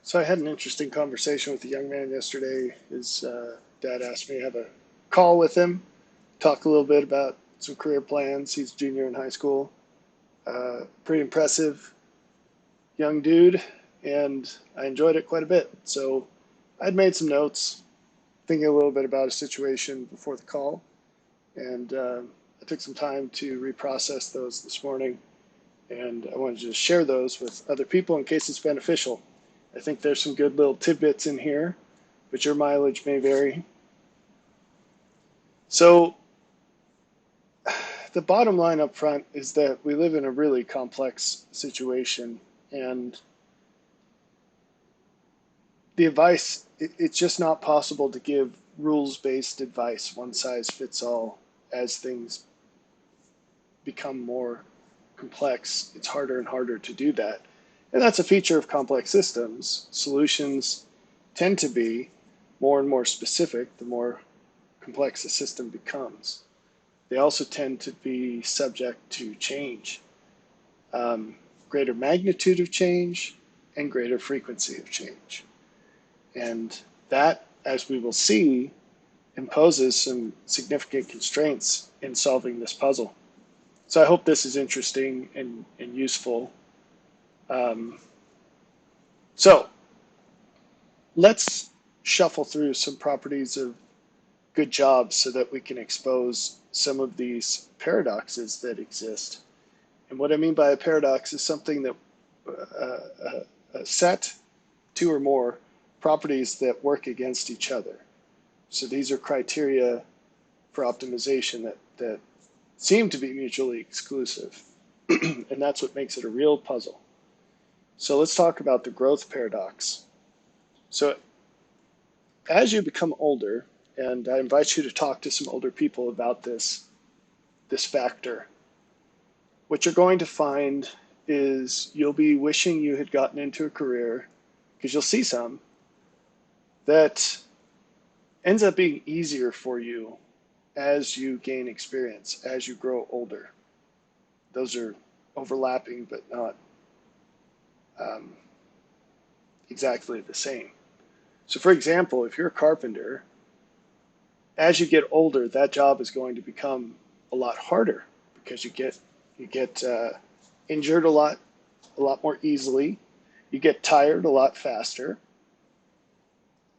So I had an interesting conversation with a young man yesterday. His dad asked me to have a call with him, talk a little bit about some career plans. He's a junior in high school. Pretty impressive young dude, and I enjoyed it quite a bit. So I'd made some notes, thinking a little bit about a situation before the call, and I took some time to reprocess those this morning, and I wanted to just share those with other people in case it's beneficial. I think there's some good little tidbits in here, but your mileage may vary. So the bottom line up front is that we live in a really complex situation, and the advice, it's just not possible to give rules-based advice, one size fits all. As things become more complex, it's harder and harder to do that. And that's a feature of complex systems. Solutions tend to be more and more specific the more complex the system becomes. They also tend to be subject to change, greater magnitude of change and greater frequency of change. And that, as we will see, imposes some significant constraints in solving this puzzle. So I hope this is interesting and useful. Um, so let's shuffle through some properties of good jobs so that we can expose some of these paradoxes that exist. And what I mean by a paradox is something that a set, two or more properties that work against each other. So these are criteria for optimization that seem to be mutually exclusive. And that's what makes it a real puzzle. So let's talk about the growth paradox. So as you become older, and I invite you to talk to some older people about this factor, what you're going to find is you'll be wishing you had gotten into a career, because you'll see some, that ends up being easier for you as you gain experience, as you grow older. Those are overlapping, but not exactly the same. So for example, if you're a carpenter, as you get older, that job is going to become a lot harder because you get injured a lot more easily. You get tired a lot faster.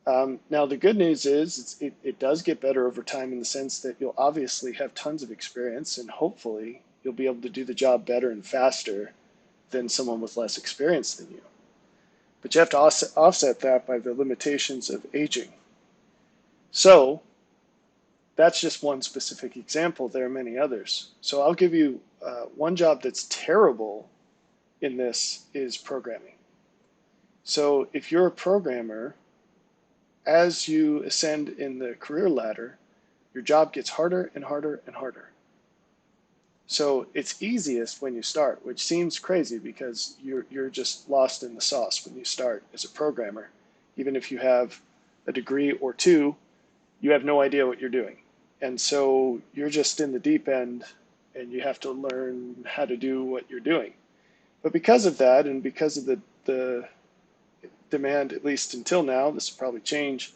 Now the good news is it does get better over time in the sense that you'll obviously have tons of experience and hopefully you'll be able to do the job better and faster than someone with less experience than you. But you have to offset that by the limitations of aging. So that's just one specific example. There are many others. So I'll give you one job that's terrible in this is programming. So if you're a programmer, as you ascend in the career ladder, your job gets harder and harder and harder. So it's easiest when you start, which seems crazy because you're just lost in the sauce when you start as a programmer. Even if you have a degree or two, you have no idea what you're doing. And so you're just in the deep end and you have to learn how to do what you're doing. But because of that and because of the demand, at least until now, this will probably change,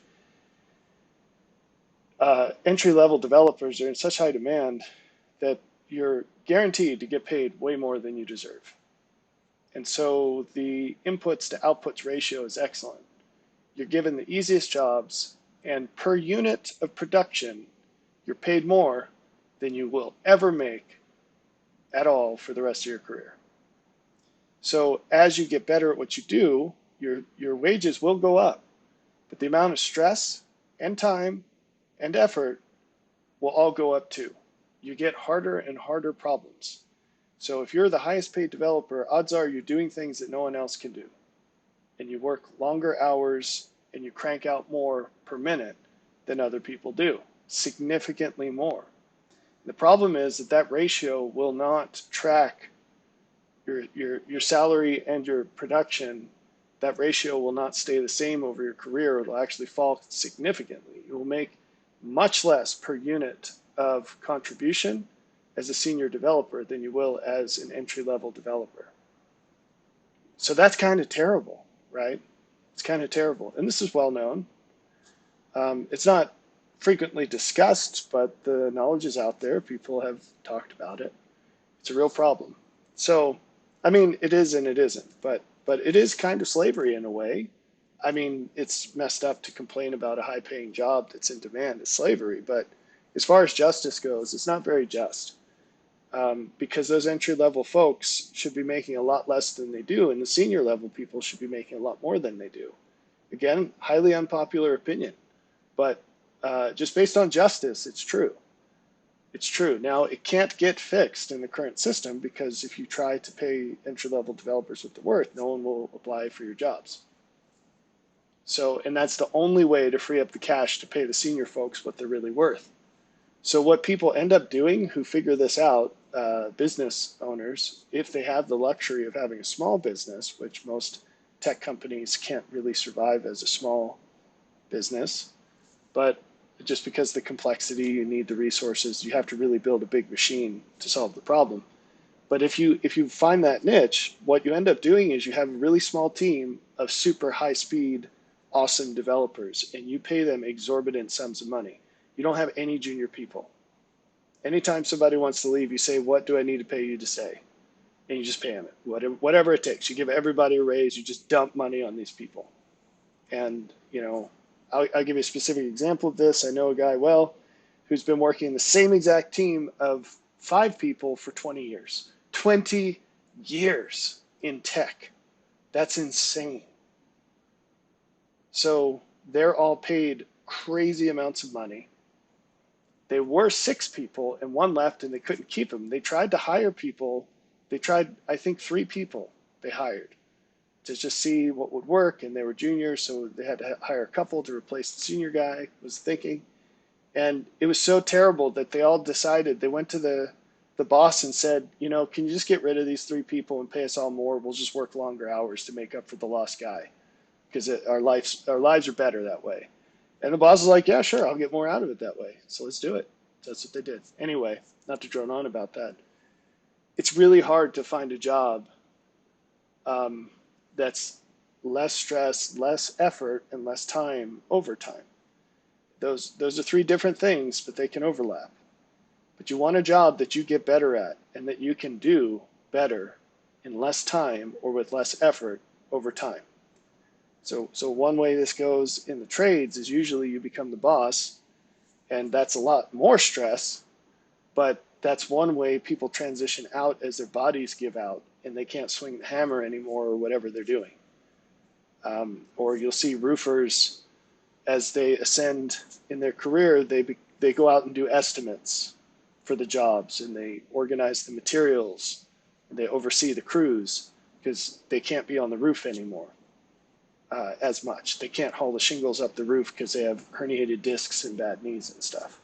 entry-level developers are in such high demand that you're guaranteed to get paid way more than you deserve. And so the inputs to outputs ratio is excellent. You're given the easiest jobs, and per unit of production, you're paid more than you will ever make at all for the rest of your career. So as you get better at what you do, your wages will go up, but the amount of stress and time and effort will all go up too. You get harder and harder problems. So if you're the highest paid developer, odds are you're doing things that no one else can do. And you work longer hours and you crank out more per minute than other people do, significantly more. The problem is that ratio will not track your salary and your production. That ratio will not stay the same over your career. It'll actually fall significantly. You will make much less per unit of contribution as a senior developer than you will as an entry-level developer. So that's kind of terrible, right? It's kind of terrible. And this is well known. It's not frequently discussed, but the knowledge is out there. People have talked about it. It's a real problem. So, I mean, it is and it isn't, but it is kind of slavery in a way. I mean, it's messed up to complain about a high-paying job that's in demand as slavery, but as far as justice goes, it's not very just, because those entry-level folks should be making a lot less than they do, and the senior-level people should be making a lot more than they do. Again, highly unpopular opinion, but just based on justice, it's true. It's true. Now, it can't get fixed in the current system because if you try to pay entry-level developers what they're worth, no one will apply for your jobs. So, and that's the only way to free up the cash to pay the senior folks what they're really worth. So what people end up doing who figure this out, business owners, if they have the luxury of having a small business, which most tech companies can't really survive as a small business, but just because the complexity, you need the resources, you have to really build a big machine to solve the problem. But if you find that niche, what you end up doing is you have a really small team of super high speed, awesome developers, and you pay them exorbitant sums of money. You don't have any junior people. Anytime somebody wants to leave, you say, what do I need to pay you to stay? And you just pay them it, whatever it takes. You give everybody a raise, you just dump money on these people. And, you know, I'll give you a specific example of this. I know a guy, who's been working in the same exact team of 5 people for 20 years. 20 years in tech. That's insane. So they're all paid crazy amounts of money. They were 6 people and 1 left and they couldn't keep them. They tried to hire people. They tried, I think, 3 people they hired to just see what would work, and they were juniors, so they had to hire a couple to replace the senior guy, was thinking. And it was so terrible that they all decided, they went to the boss and said, you know, can you just get rid of these 3 people and pay us all more? We'll just work longer hours to make up for the lost guy, because our lives are better that way. And the boss was like, yeah, sure, I'll get more out of it that way. So let's do it. That's what they did. Anyway, not to drone on about that. It's really hard to find a job that's less stress, less effort, and less time overtime. Those are 3 different things, but they can overlap. But you want a job that you get better at and that you can do better in less time or with less effort over time. So one way this goes in the trades is usually you become the boss, and that's a lot more stress, but that's one way people transition out as their bodies give out and they can't swing the hammer anymore or whatever they're doing. Or you'll see roofers, as they ascend in their career, they go out and do estimates for the jobs, and they organize the materials, and they oversee the crews because they can't be on the roof anymore as much. They can't haul the shingles up the roof because they have herniated discs and bad knees and stuff.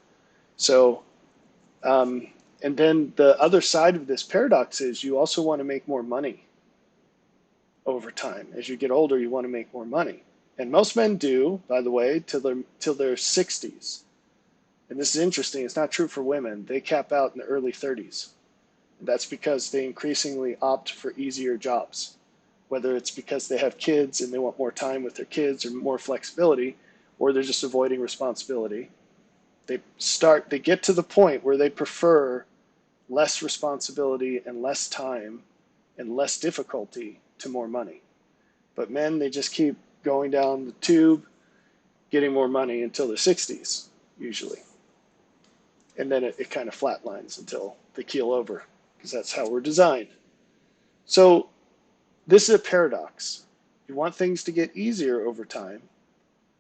So, and then the other side of this paradox is you also want to make more money over time. As you get older, you want to make more money. And most men do, by the way, till their 60s. And this is interesting. It's not true for women. They cap out in the early 30s. And that's because they increasingly opt for easier jobs, whether it's because they have kids and they want more time with their kids or more flexibility, or they're just avoiding responsibility. They get to the point where they prefer less responsibility and less time and less difficulty to more money. But men, they just keep going down the tube, getting more money until their 60s, usually. And then it kind of flatlines until they keel over, because that's how we're designed. So this is a paradox. You want things to get easier over time,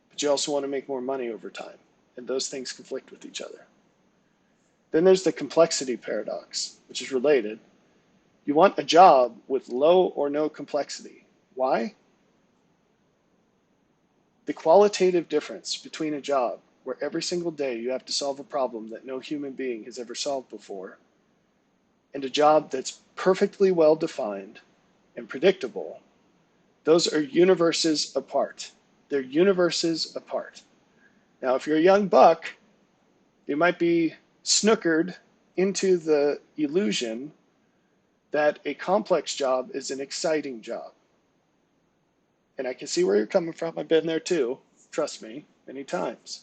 but you also want to make more money over time. And those things conflict with each other. Then there's the complexity paradox, which is related. You want a job with low or no complexity. Why? The qualitative difference between a job where every single day you have to solve a problem that no human being has ever solved before, and a job that's perfectly well defined and predictable, those are universes apart. They're universes apart. Now, if you're a young buck, you might be snookered into the illusion that a complex job is an exciting job. And I can see where you're coming from. I've been there too. Trust me, many times.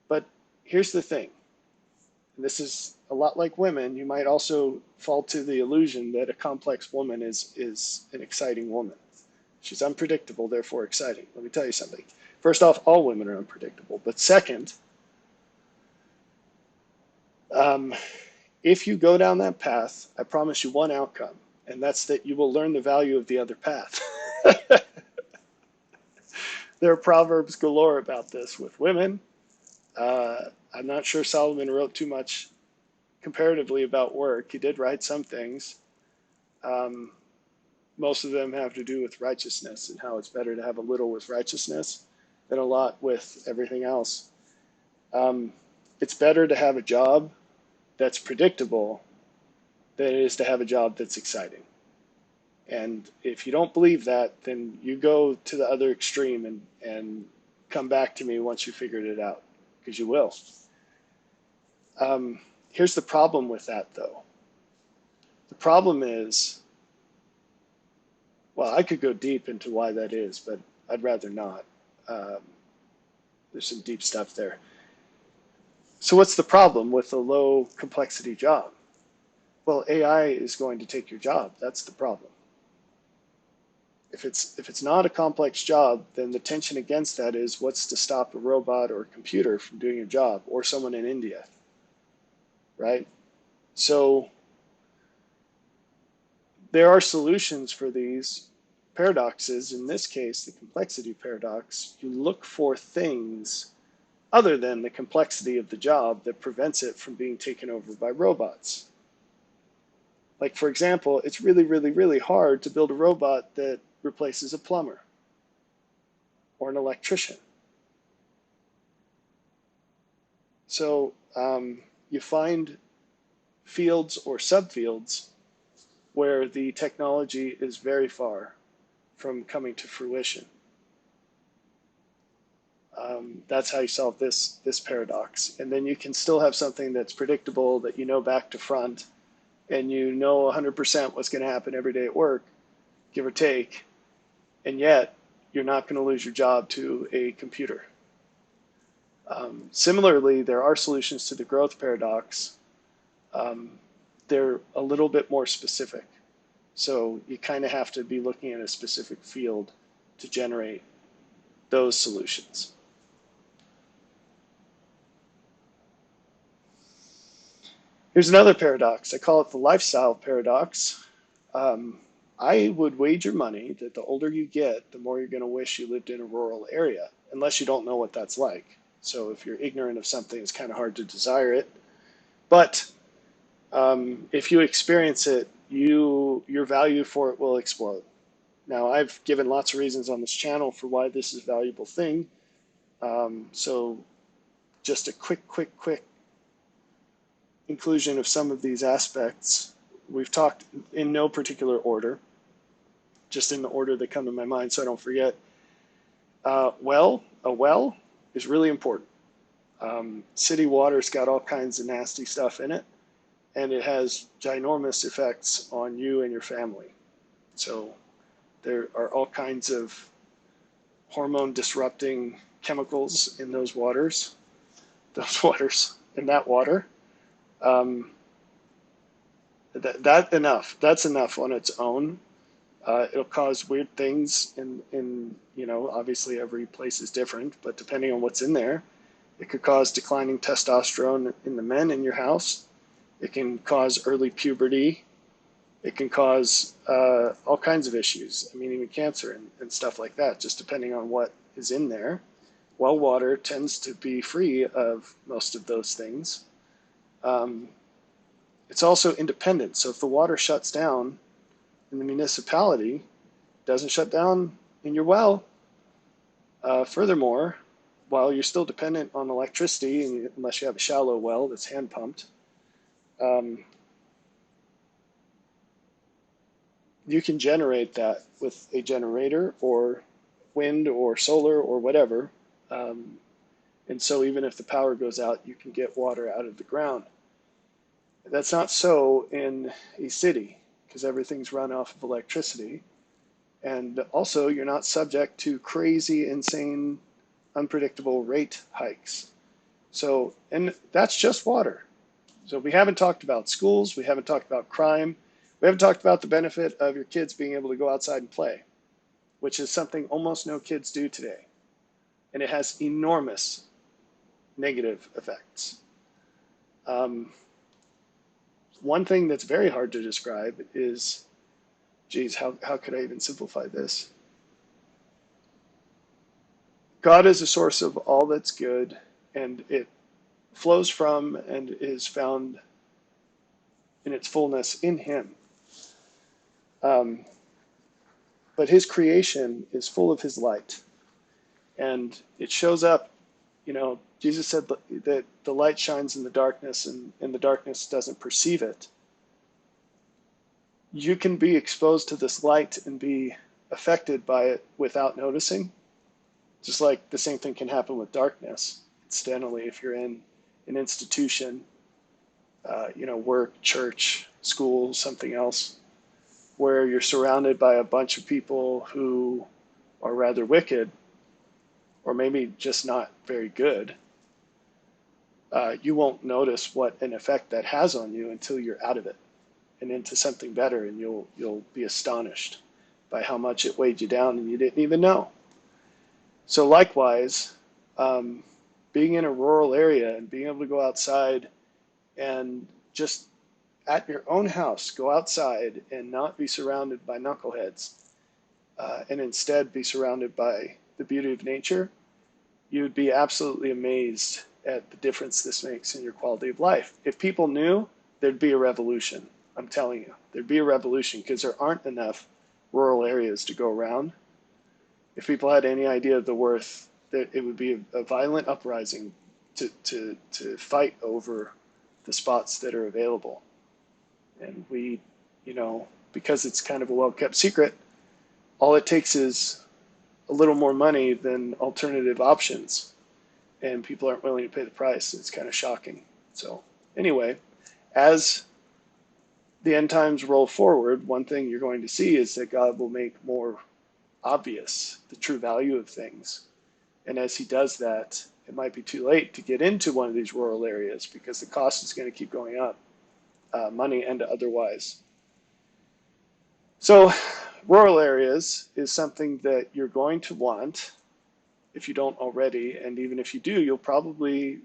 But here's the thing. And this is a lot like women. You might also fall to the illusion that a complex woman is an exciting woman. She's unpredictable, therefore exciting. Let me tell you something. First off, all women are unpredictable. But second, if you go down that path, I promise you one outcome, and that's that you will learn the value of the other path. There are proverbs galore about this with women. I'm not sure Solomon wrote too much comparatively about work. He did write some things. Um, Most of them have to do with righteousness and how it's better to have a little with righteousness than a lot with everything else. Um, it's better to have a job that's predictable than it is to have a job that's exciting. And if you don't believe that, then you go to the other extreme and come back to me once you figured it out, because you will. Here's the problem with that, though. The problem is, well, I could go deep into why that is, but I'd rather not. Um, there's some deep stuff there. So what's the problem with a low complexity job? Well, AI is going to take your job. That's the problem. If it's not a complex job, then the tension against that is what's to stop a robot or a computer from doing your job, or someone in India, right? So there are solutions for these paradoxes. In this case, the complexity paradox. You look for things other than the complexity of the job that prevents it from being taken over by robots. Like, for example, it's really, really, really hard to build a robot that replaces a plumber or an electrician. So you find fields or subfields where the technology is very far from coming to fruition. That's how you solve this paradox. And then you can still have something that's predictable, that you know back to front, and you know 100% what's going to happen every day at work, give or take, and yet you're not going to lose your job to a computer. Similarly, there are solutions to the growth paradox. They're a little bit more specific. So you kind of have to be looking at a specific field to generate those solutions. Here's another paradox. I call it the lifestyle paradox. I would wager money that the older you get, the more you're going to wish you lived in a rural area, unless you don't know what that's like. So if you're ignorant of something, it's kind of hard to desire it. But if you experience it, your value for it will explode. Now, I've given lots of reasons on this channel for why this is a valuable thing. So just a quick inclusion of some of these aspects. We've talked in no particular order, just in the order that come to my mind so I don't forget. A well is really important. City water's got all kinds of nasty stuff in it, and it has ginormous effects on you and your family. So there are all kinds of hormone disrupting chemicals in those waters, in that water. That's enough on its own. It'll cause weird things in obviously every place is different, but depending on what's in there, it could cause declining testosterone in the men in your house. It can cause early puberty. It can cause all kinds of issues. I mean, even cancer and stuff like that, just depending on what is in there. Well water tends to be free of most of those things. It's also independent. So if the water shuts down in the municipality, it doesn't shut down in your well. Furthermore, while you're still dependent on electricity, unless you have a shallow well that's hand pumped, you can generate that with a generator or wind or solar or whatever. And so even if the power goes out, you can get water out of the ground. That's not so in a city, because everything's run off of electricity. And also, you're not subject to crazy, insane, unpredictable rate hikes. So, and that's just water. So we haven't talked about schools. We haven't talked about crime. We haven't talked about the benefit of your kids being able to go outside and play, which is something almost no kids do today. And it has enormous negative effects. One thing that's very hard to describe is, geez, how could I even simplify this? God is a source of all that's good, and it flows from and is found in its fullness in Him. But His creation is full of His light, and it shows up. You know, Jesus said that the light shines in the darkness, and the darkness doesn't perceive it. You can be exposed to this light and be affected by it without noticing. Just like the same thing can happen with darkness. Incidentally, if you're in an institution, work, church, school, something else, where you're surrounded by a bunch of people who are rather wicked, or maybe just not very good, you won't notice what an effect that has on you until you're out of it and into something better, and you'll be astonished by how much it weighed you down and you didn't even know. So likewise, being in a rural area and being able to go outside and just at your own house, go outside and not be surrounded by knuckleheads, and instead be surrounded by the beauty of nature, you would be absolutely amazed at the difference this makes in your quality of life. If people knew, there'd be a revolution. I'm telling you, there'd be a revolution because there aren't enough rural areas to go around. If people had any idea of the worth, it would be a violent uprising to fight over the spots that are available. And we, because it's kind of a well-kept secret, all it takes is a little more money than alternative options, and people aren't willing to pay the price. It's kind of shocking. So anyway, as the end times roll forward, one thing you're going to see is that God will make more obvious the true value of things. And as He does that, it might be too late to get into one of these rural areas because the cost is going to keep going up, money and otherwise. So rural areas is something that you're going to want if you don't already, and even if you do, you'll probably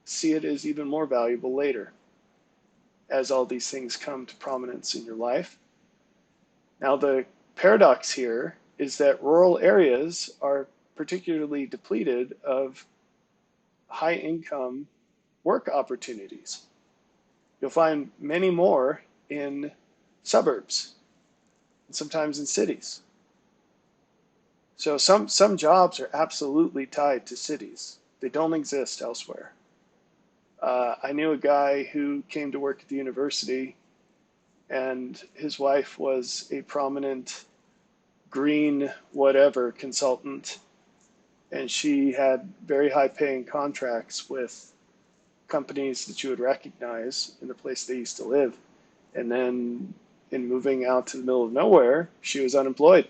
see it as even more valuable later as all these things come to prominence in your life. Now, the paradox here is that rural areas are particularly depleted of high income work opportunities. You'll find many more in suburbs and sometimes in cities. So some jobs are absolutely tied to cities. They don't exist elsewhere. I knew a guy who came to work at the university, and his wife was a prominent green whatever consultant, and she had very high paying contracts with companies that you would recognize in the place they used to live. And then in moving out to the middle of nowhere, she was unemployed.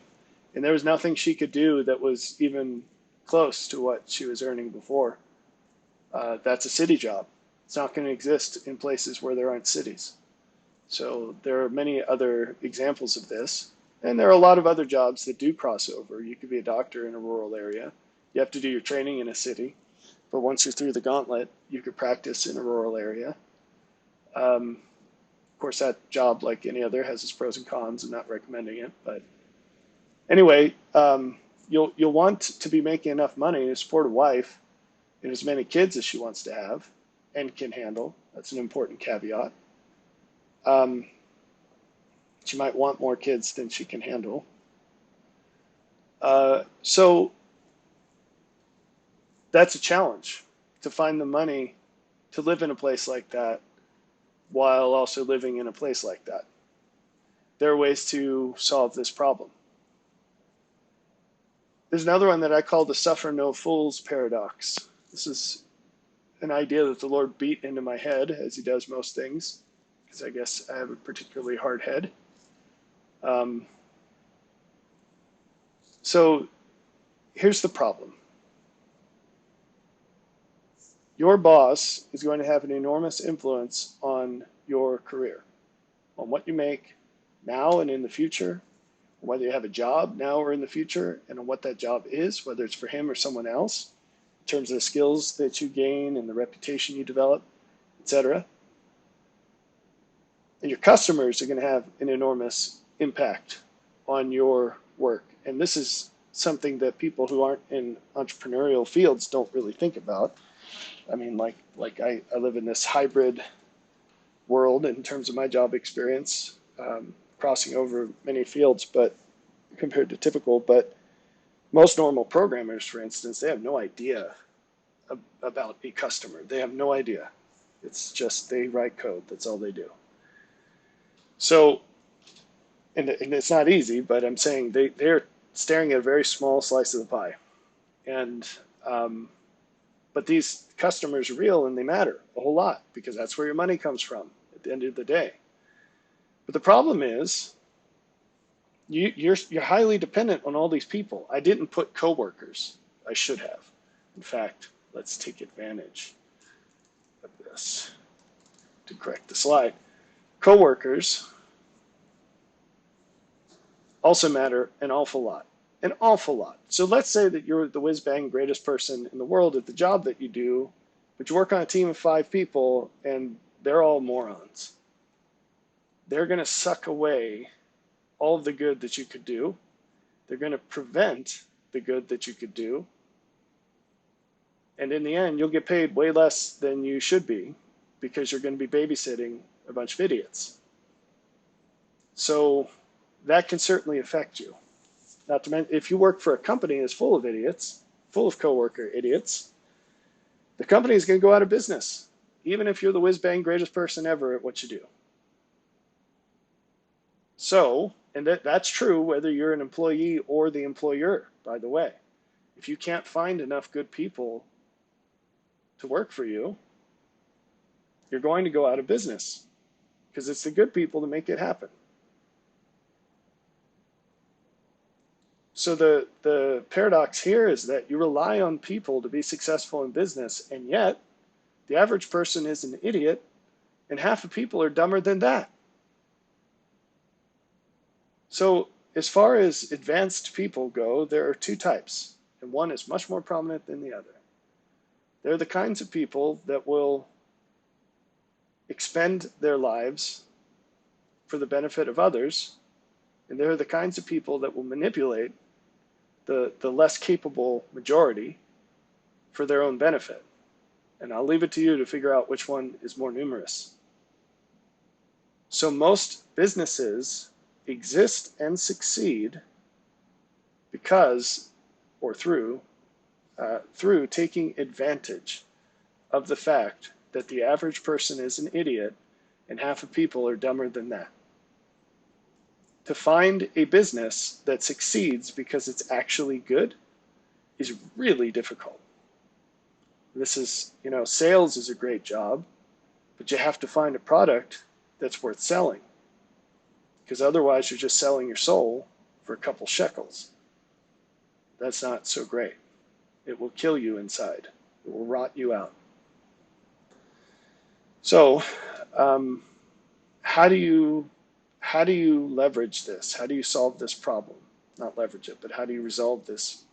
And there was nothing she could do that was even close to what she was earning before. That's a city job. It's not going to exist in places where there aren't cities. So there are many other examples of this. And there are a lot of other jobs that do cross over. You could be a doctor in a rural area. You have to do your training in a city. But once you're through the gauntlet, you could practice in a rural area. Of course, that job, like any other, has its pros and cons. I'm not recommending it. But anyway, you'll want to be making enough money to support a wife and as many kids as she wants to have and can handle. That's an important caveat. She might want more kids than she can handle. So that's a challenge, to find the money to live in a place like that while also living in a place like that. There are ways to solve this problem. There's another one that I call the suffer no fools paradox. This is an idea that the Lord beat into my head, as He does most things, because I guess I have a particularly hard head. So here's the problem. Your boss is going to have an enormous influence on your career, on what you make now and in the future, whether you have a job now or in the future, and on what that job is, whether it's for him or someone else, in terms of the skills that you gain and the reputation you develop, etc. And your customers are going to have an enormous impact on your work. And this is something that people who aren't in entrepreneurial fields don't really think about. I mean, like I live in this hybrid world in terms of my job experience, crossing over many fields, but compared to typical. But most normal programmers, for instance, they have no idea about a customer. They have no idea. It's just they write code. That's all they do. So, and it's not easy, but I'm saying they're staring at a very small slice of the pie. And but these customers are real and they matter a whole lot because that's where your money comes from at the end of the day. But the problem is you're highly dependent on all these people. I didn't put coworkers. I should have. In fact, let's take advantage of this to correct the slide. Coworkers also matter an awful lot. An awful lot. So let's say that you're the whiz-bang greatest person in the world at the job that you do, but you work on a team of 5 people and they're all morons. They're going to suck away all of the good that you could do. They're going to prevent the good that you could do. And in the end, you'll get paid way less than you should be because you're going to be babysitting a bunch of idiots. So that can certainly affect you. Not to mention, if you work for a company that's full of idiots, full of coworker idiots, the company is going to go out of business, even if you're the whiz-bang greatest person ever at what you do. So, and that's true whether you're an employee or the employer, by the way. If you can't find enough good people to work for you, you're going to go out of business because it's the good people that make it happen. So the paradox here is that you rely on people to be successful in business, and yet the average person is an idiot, and half of people are dumber than that. So as far as advanced people go, there are 2 types, and one is much more prominent than the other. They're the kinds of people that will expend their lives for the benefit of others, and they're the kinds of people that will manipulate the less capable majority for their own benefit. And I'll leave it to you to figure out which one is more numerous. So most businesses exist and succeed because, or through taking advantage of the fact that the average person is an idiot and half of people are dumber than that. To find a business that succeeds because it's actually good is really difficult. This is, sales is a great job, but you have to find a product that's worth selling, because otherwise you're just selling your soul for a couple shekels. That's not so great. It will kill you inside. It will rot you out. So, how do you leverage this? How do you solve this problem? Not leverage it, but how do you resolve this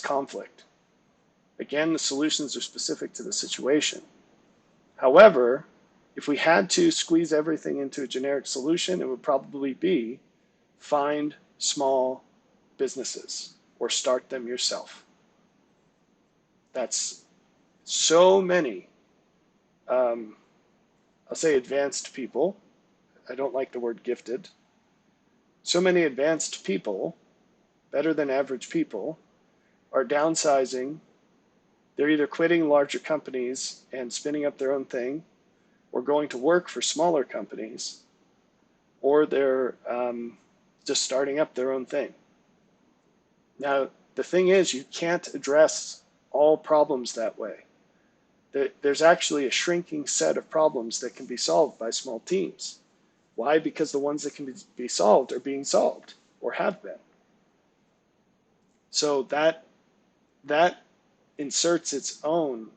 conflict? Again, the solutions are specific to the situation. However, if we had to squeeze everything into a generic solution, it would probably be find small businesses or start them yourself. That's so many, I'll say advanced people. I don't like the word gifted. So many advanced people, better than average people, are downsizing. They're either quitting larger companies and spinning up their own thing, or going to work for smaller companies, or they're just starting up their own thing. Now, the thing is, you can't address all problems that way. There's actually a shrinking set of problems that can be solved by small teams. Why? Because the ones that can be solved are being solved or have been. So that inserts its own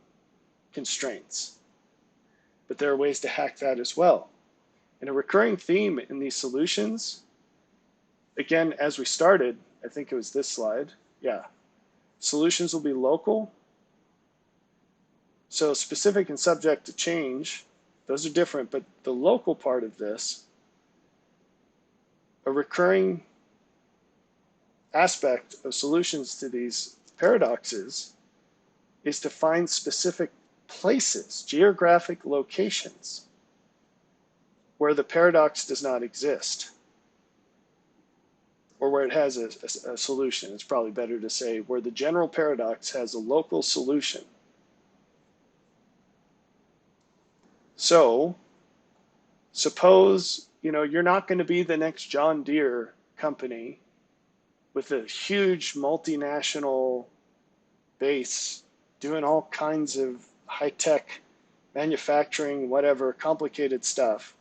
constraints. But there are ways to hack that as well. And a recurring theme in these solutions, again, as we started, I think it was this slide. Yeah. Solutions will be local. So specific and subject to change, those are different, but the local part of this, a recurring aspect of solutions to these paradoxes is to find specific places, geographic locations, where the paradox does not exist, or where it has a solution. It's probably better to say where the general paradox has a local solution. So suppose, you're not going to be the next John Deere company with a huge multinational base doing all kinds of high-tech manufacturing, whatever, complicated stuff.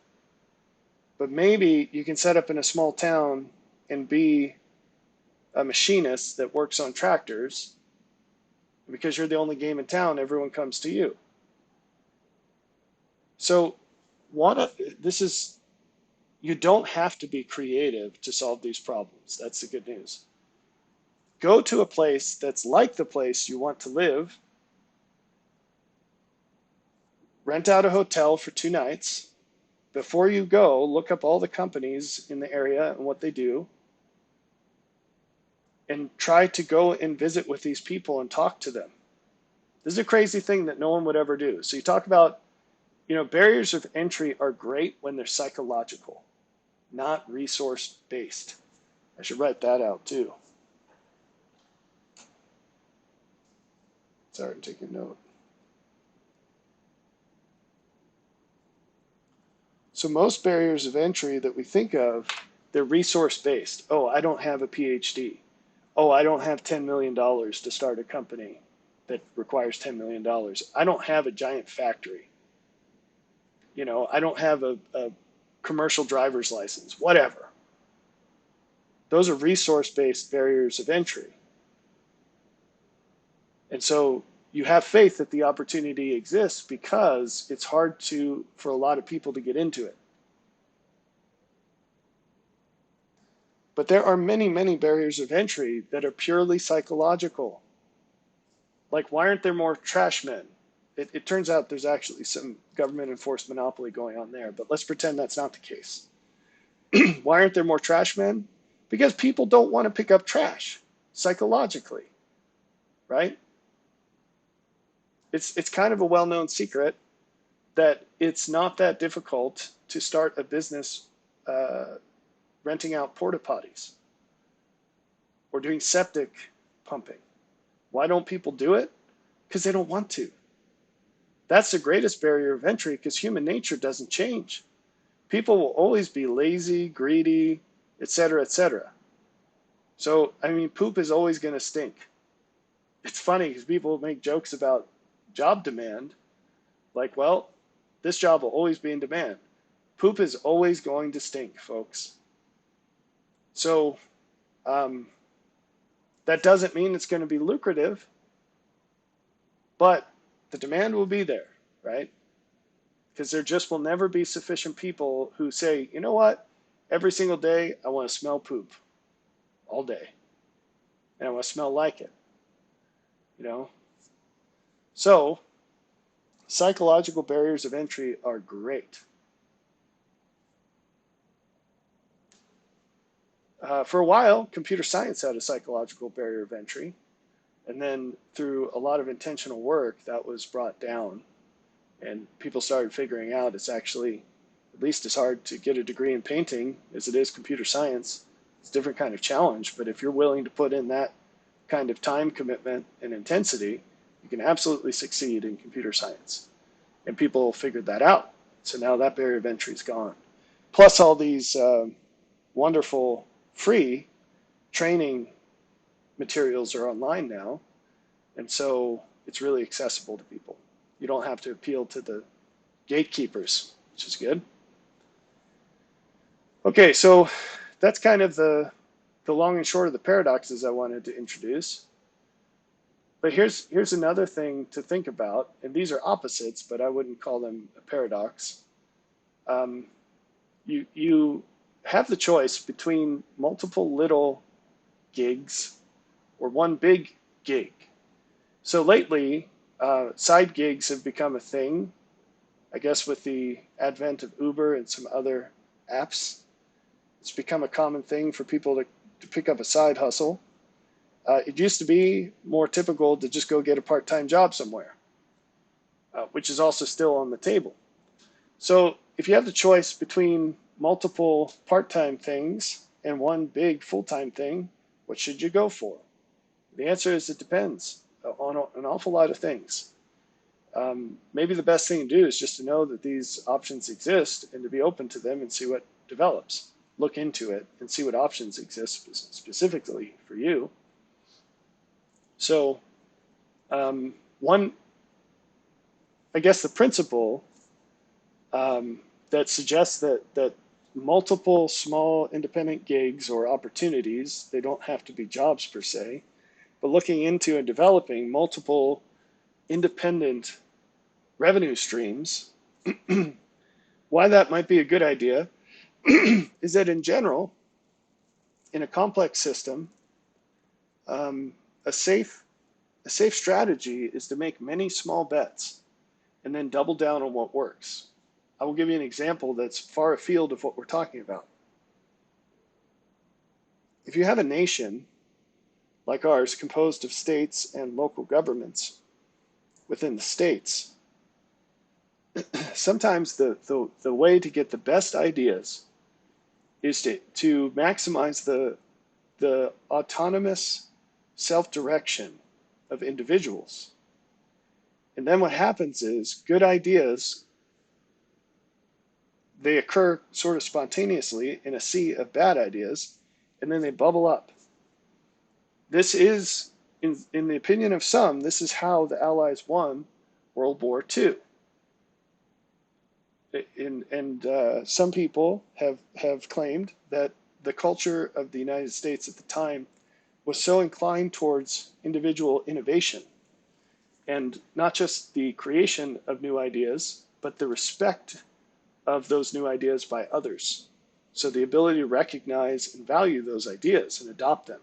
But maybe you can set up in a small town and be a machinist that works on tractors. Because you're the only game in town, everyone comes to you. So you don't have to be creative to solve these problems. That's the good news. Go to a place that's like the place you want to live. Rent out a hotel for 2 nights. Before you go, look up all the companies in the area and what they do. And try to go and visit with these people and talk to them. This is a crazy thing that no one would ever do. So you talk about, barriers of entry are great when they're psychological, not resource-based. I should write that out too. Sorry, I'm taking a note. So most barriers of entry that we think of, they're resource-based. Oh, I don't have a PhD. Oh, I don't have $10 million to start a company that requires $10 million. I don't have a giant factory. I don't have a commercial driver's license, whatever. Those are resource-based barriers of entry. And so you have faith that the opportunity exists because it's hard for a lot of people to get into it. But there are many, many barriers of entry that are purely psychological. Like, why aren't there more trash men? It turns out there's actually some government enforced monopoly going on there, but let's pretend that's not the case. Why aren't there more trash men? Because people don't want to pick up trash psychologically, right? It's kind of a well-known secret that it's not that difficult to start a business renting out porta potties or doing septic pumping. Why don't people do it? Because they don't want to. That's the greatest barrier of entry because human nature doesn't change. People will always be lazy, greedy, etc., etc. So, poop is always going to stink. It's funny because people make jokes about job demand. Like, well, this job will always be in demand. Poop is always going to stink, folks. So, that doesn't mean it's going to be lucrative, but the demand will be there, right? Because there just will never be sufficient people who say, you know what? Every single day, I want to smell poop all day. And I want to smell like it, So, psychological barriers of entry are great. For a while, computer science had a psychological barrier of entry. And then through a lot of intentional work, that was brought down. And people started figuring out it's actually at least as hard to get a degree in painting as it is computer science. It's a different kind of challenge, but if you're willing to put in that kind of time commitment and intensity, you can absolutely succeed in computer science. And people figured that out. So now that barrier of entry is gone. Plus all these wonderful free training materials are online now. And so it's really accessible to people. You don't have to appeal to the gatekeepers, which is good. Okay, so that's kind of the the long and short of the paradoxes I wanted to introduce. But here's another thing to think about, and these are opposites, but I wouldn't call them a paradox. Um, you have the choice between multiple little gigs or one big gig. So lately, side gigs have become a thing. I guess with the advent of Uber and some other apps, it's become a common thing for people to pick up a side hustle. It used to be more typical to just go get a part-time job somewhere, which is also still on the table. So if you have the choice between multiple part-time things and one big full-time thing, what should you go for? The answer is it depends on an awful lot of things. Maybe the best thing to do is just to know that these options exist and to be open to them and see what develops. Look into it and see what options exist specifically for you. So one, I guess the principle that suggests that multiple small independent gigs or opportunities, they don't have to be jobs per se, but looking into and developing multiple independent revenue streams, why that might be a good idea is that in general, in a complex system, um, a safe strategy is to make many small bets and then double down on what works. I will give you an example that's far afield of what we're talking about. If you have a nation like ours composed of states and local governments within the states, sometimes the way to get the best ideas is to maximize the autonomous self-direction of individuals. And then what happens is good ideas, they occur sort of spontaneously in a sea of bad ideas, and then they bubble up. This is, in the opinion of some, this is how the Allies won World War II. And some people have claimed that the culture of the United States at the time was so inclined towards individual innovation, and not just the creation of new ideas, but the respect of those new ideas by others. So the ability to recognize and value those ideas and adopt them.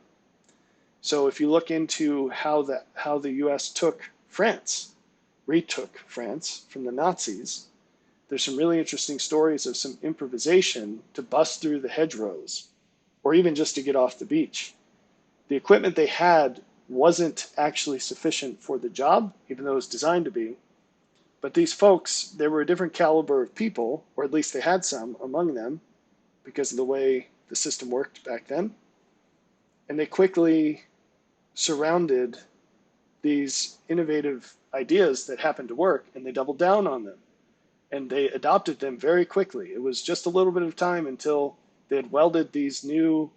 So if you look into how the US retook France from the Nazis, there's some really interesting stories of some improvisation to bust through the hedgerows, or even just to get off the beach. The equipment they had wasn't actually sufficient for the job, even though it was designed to be. But these folks, they were a different caliber of people, or at least they had some among them, because of the way the system worked back then. And they quickly surrounded these innovative ideas that happened to work, and they doubled down on them. And they adopted them very quickly. It was just a little bit of time until they had welded these new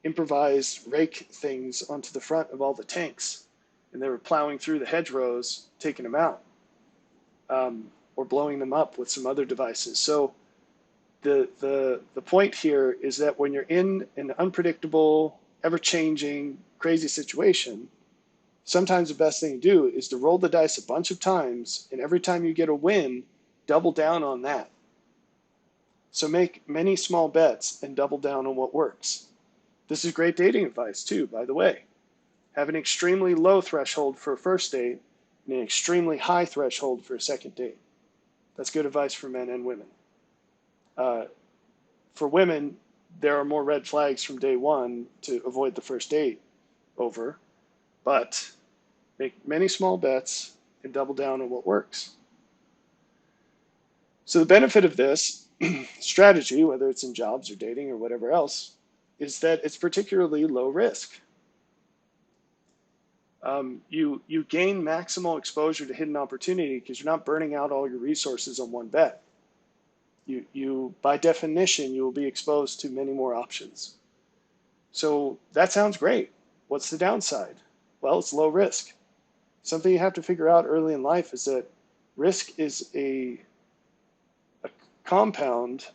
improvised rake things onto the front of all the tanks. And they were plowing through the hedgerows, taking them out, or blowing them up with some other devices. So the point here is that when you're in an unpredictable, ever-changing, crazy situation, sometimes the best thing to do is to roll the dice a bunch of times, and every time you get a win, double down on that. So make many small bets and double down on what works. This is great dating advice too, by the way. Have an extremely low threshold for a first date and an extremely high threshold for a second date. That's good advice for men and women. For women, there are more red flags from day one to avoid the first date over, but make many small bets and double down on what works. So the benefit of this strategy, whether it's in jobs or dating or whatever else, is that it's particularly low risk. You gain maximal exposure to hidden opportunity because you're not burning out all your resources on one bet. You by definition, you will be exposed to many more options. So that sounds great. What's the downside? Well, it's low risk. Something you have to figure out early in life is that risk is a compound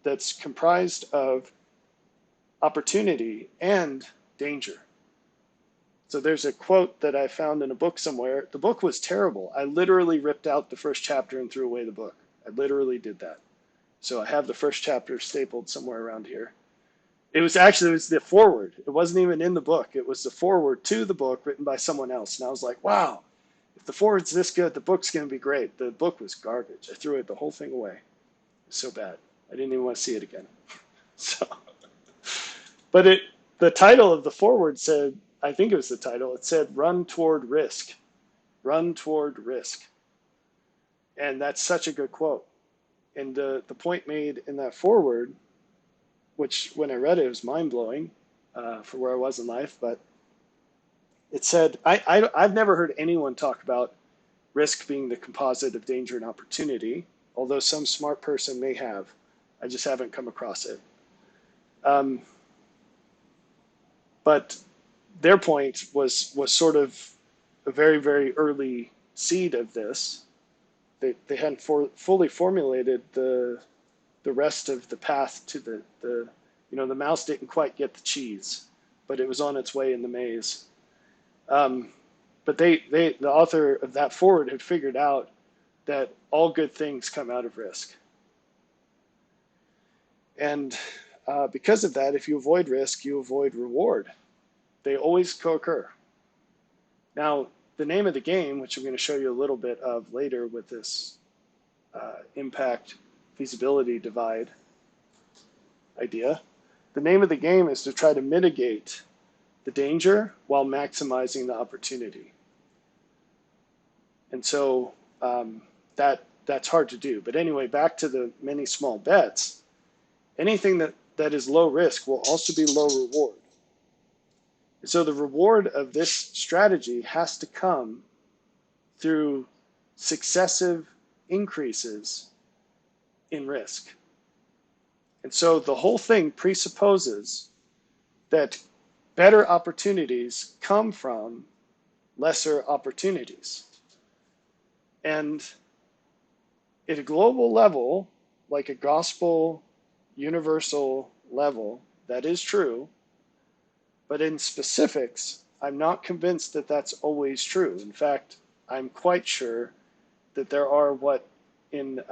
that's comprised of opportunity and danger. So there's a quote that I found in a book somewhere. The book was terrible. I literally ripped out the first chapter and threw away the book. I literally did that. So I have the first chapter stapled somewhere around here. It was the foreword. It wasn't even in the book. It was the foreword to the book written by someone else. And I was like, wow, if the foreword's this good, the book's going to be great. The book was garbage. I threw the whole thing away. It was so bad. I didn't even want to see it again. So, but the title of the foreword said, I think it was the title, it said, run toward risk. Run toward risk. And that's such a good quote. And the point made in that foreword, which when I read it, it was mind-blowing for where I was in life, but it said, I've never heard anyone talk about risk being the composite of danger and opportunity, although some smart person may have. I just haven't come across it. But their point was sort of a very, very early seed of this. They hadn't fully formulated the rest of the path to the mouse didn't quite get the cheese, but it was on its way in the maze. But the author of that foreword had figured out that all good things come out of risk. And because of that, if you avoid risk, you avoid reward. They always co-occur. Now, the name of the game, which I'm going to show you a little bit of later with this impact feasibility divide idea, the name of the game is to try to mitigate the danger while maximizing the opportunity. And so that's hard to do. But anyway, back to the many small bets. Anything that is low risk will also be low reward. And so the reward of this strategy has to come through successive increases in risk. And so the whole thing presupposes that better opportunities come from lesser opportunities. And at a global level, like a gospel universal level, that is true. But in specifics, I'm not convinced that that's always true. In fact, I'm quite sure that there are what in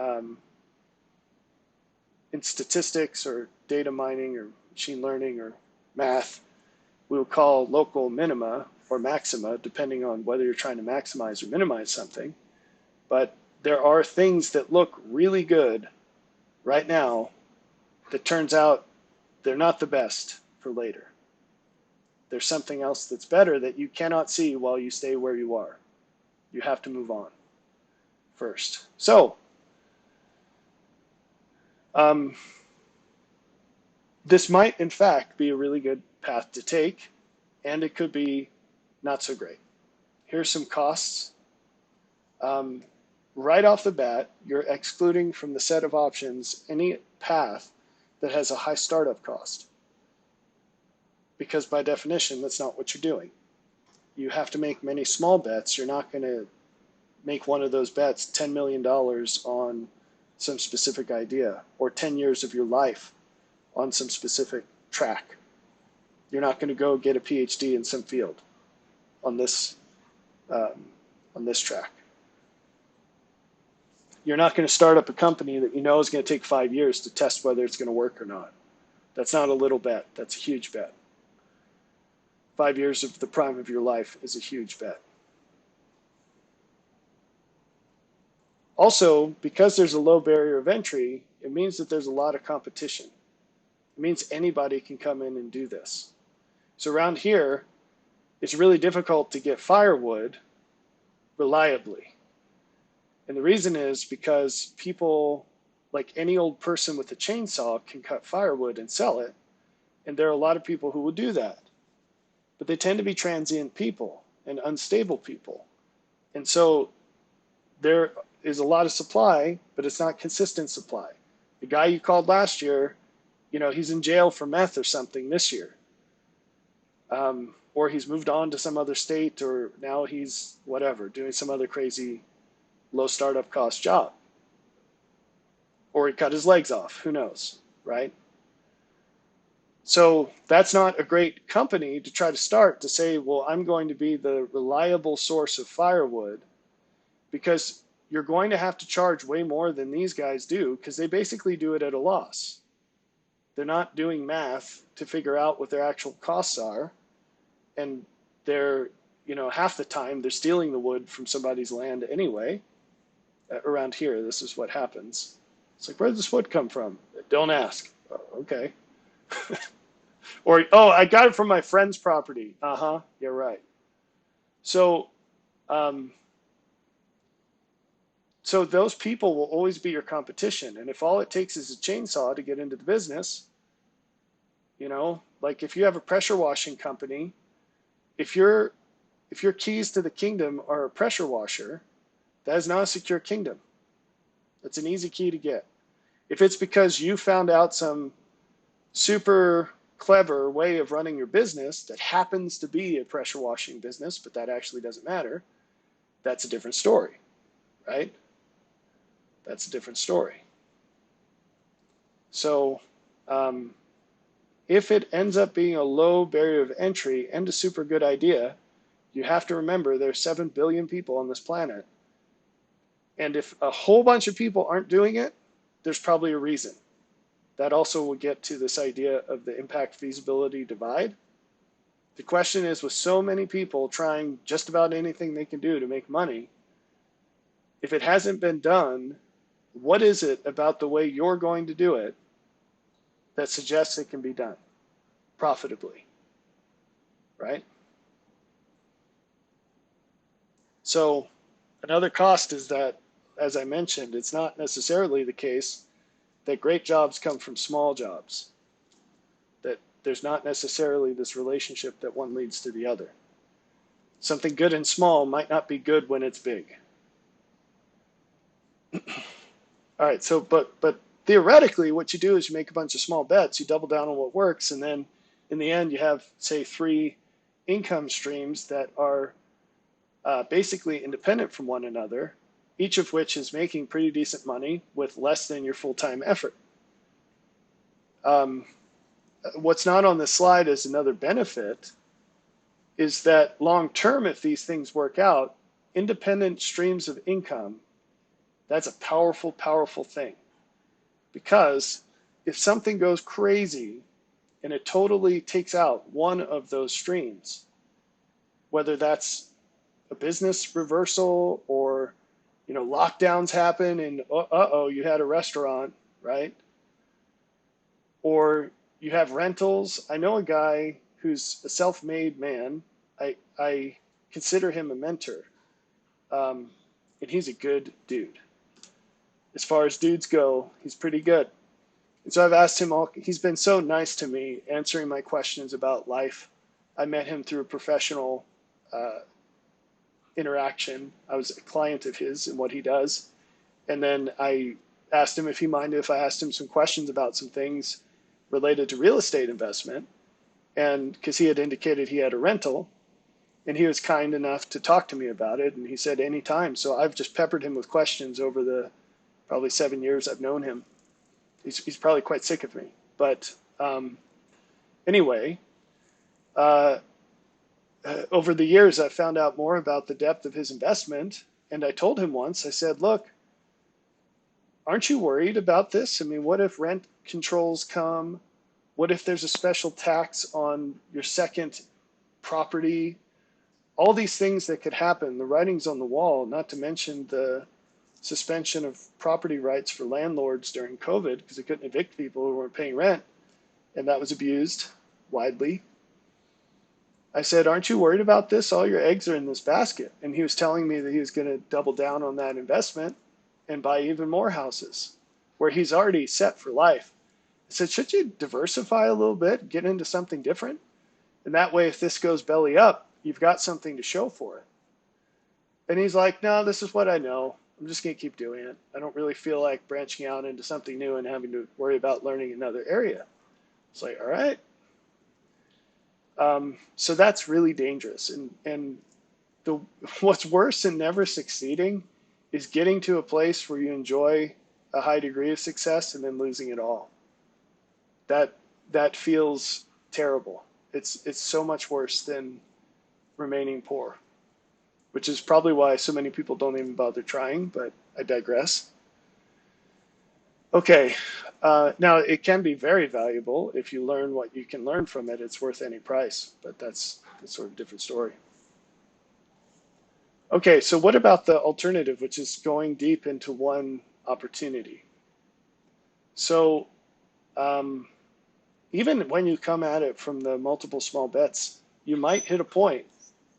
statistics or data mining or machine learning or math, we will call local minima or maxima, depending on whether you're trying to maximize or minimize something. But there are things that look really good right now that turns out they're not the best for later. There's something else that's better that you cannot see while you stay where you are. You have to move on first. So, this might, in fact, be a really good path to take, and it could be not so great. Here's some costs. Right off the bat, you're excluding from the set of options any path that has a high startup cost. Because by definition, that's not what you're doing. You have to make many small bets. You're not going to make one of those bets $10 million on some specific idea or 10 years of your life on some specific track. You're not going to go get a PhD in some field on this track. You're not going to start up a company that you know is going to take 5 years to test whether it's going to work or not. That's not a little bet. That's a huge bet. 5 years of the prime of your life is a huge bet. Also, because there's a low barrier of entry, it means that there's a lot of competition. It means anybody can come in and do this. So around here, it's really difficult to get firewood reliably. And the reason is because people, like any old person with a chainsaw, can cut firewood and sell it. And there are a lot of people who will do that. But they tend to be transient people and unstable people. And so there is a lot of supply, but it's not consistent supply. The guy you called last year, he's in jail for meth or something this year. Or he's moved on to some other state, or now he's whatever, doing some other crazy low startup cost job. Or he cut his legs off, who knows, right? So that's not a great company to try to start to say, well, I'm going to be the reliable source of firewood, because you're going to have to charge way more than these guys do, because they basically do it at a loss. They're not doing math to figure out what their actual costs are, and they're, half the time they're stealing the wood from somebody's land anyway. Around here, this is what happens. It's like, where did this wood come from? Don't ask. Oh, okay. Or, oh, I got it from my friend's property. Uh-huh, you're right. So, um, so those people will always be your competition. And if all it takes is a chainsaw to get into the business, like if you have a pressure washing company, if your keys to the kingdom are a pressure washer, that is not a secure kingdom. That's an easy key to get. If it's because you found out some super clever way of running your business that happens to be a pressure washing business, but that actually doesn't matter, that's a different story, right? That's a different story. So if it ends up being a low barrier of entry and a super good idea, you have to remember there's 7 billion people on this planet. And if a whole bunch of people aren't doing it, there's probably a reason. That also will get to this idea of the impact feasibility divide. The question is, with so many people trying just about anything they can do to make money, if it hasn't been done, what is it about the way you're going to do it that suggests it can be done profitably, right? So another cost is that, as I mentioned, it's not necessarily the case that great jobs come from small jobs, that there's not necessarily this relationship that one leads to the other. Something good and small might not be good when it's big. All right, so but theoretically, what you do is you make a bunch of small bets, you double down on what works, and then in the end, you have, say, 3 income streams that are basically independent from one another, each of which is making pretty decent money with less than your full-time effort. What's not on this slide as another benefit is that long-term, if these things work out, independent streams of income, that's a powerful, powerful thing. Because if something goes crazy and it totally takes out one of those streams, whether that's a business reversal or lockdowns happen and you had a restaurant, right? Or you have rentals. I know a guy who's a self-made man. I consider him a mentor, and he's a good dude. As far as dudes go, he's pretty good. And so I've asked him he's been so nice to me, answering my questions about life. I met him through a professional interaction. I was a client of his and what he does. And then I asked him if he minded if I asked him some questions about some things related to real estate investment. And because he had indicated he had a rental, and he was kind enough to talk to me about it. And he said, anytime. So I've just peppered him with questions over the probably 7 years I've known him. He's probably quite sick of me. But anyway, over the years, I found out more about the depth of his investment. And I told him once, I said, look, aren't you worried about this? I mean, what if rent controls come? What if there's a special tax on your second property? All these things that could happen, the writing's on the wall, not to mention the suspension of property rights for landlords during COVID because they couldn't evict people who weren't paying rent. And that was abused widely. I said, aren't you worried about this? All your eggs are in this basket. And he was telling me that he was going to double down on that investment and buy even more houses where he's already set for life. I said, should you diversify a little bit, get into something different? And that way, if this goes belly up, you've got something to show for it. And he's like, no, this is what I know. I'm just going to keep doing it. I don't really feel like branching out into something new and having to worry about learning another area. It's like, all right. So that's really dangerous. And what's worse than never succeeding is getting to a place where you enjoy a high degree of success and then losing it all. That that feels terrible. It's so much worse than remaining poor, which is probably why so many people don't even bother trying, but I digress. Okay, now it can be very valuable if you learn what you can learn from it. It's worth any price, but that's sort of a different story. Okay, so what about the alternative, which is going deep into one opportunity? So um, even when you come at it from the multiple small bets, you might hit a point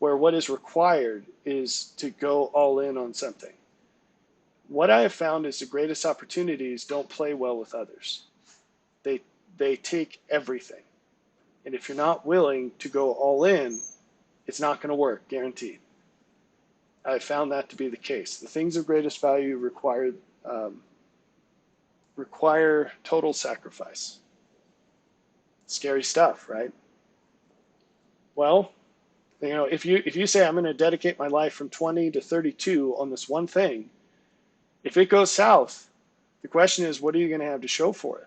where what is required is to go all in on something. What I have found is the greatest opportunities don't play well with others. They they take everything. And if you're not willing to go all in, it's not going to work, guaranteed. I found that to be the case. The things of greatest value um, require total sacrifice. Scary stuff, right? Well, if you say I'm going to dedicate my life from 20 to 32 on this one thing, if it goes south, the question is, what are you going to have to show for it?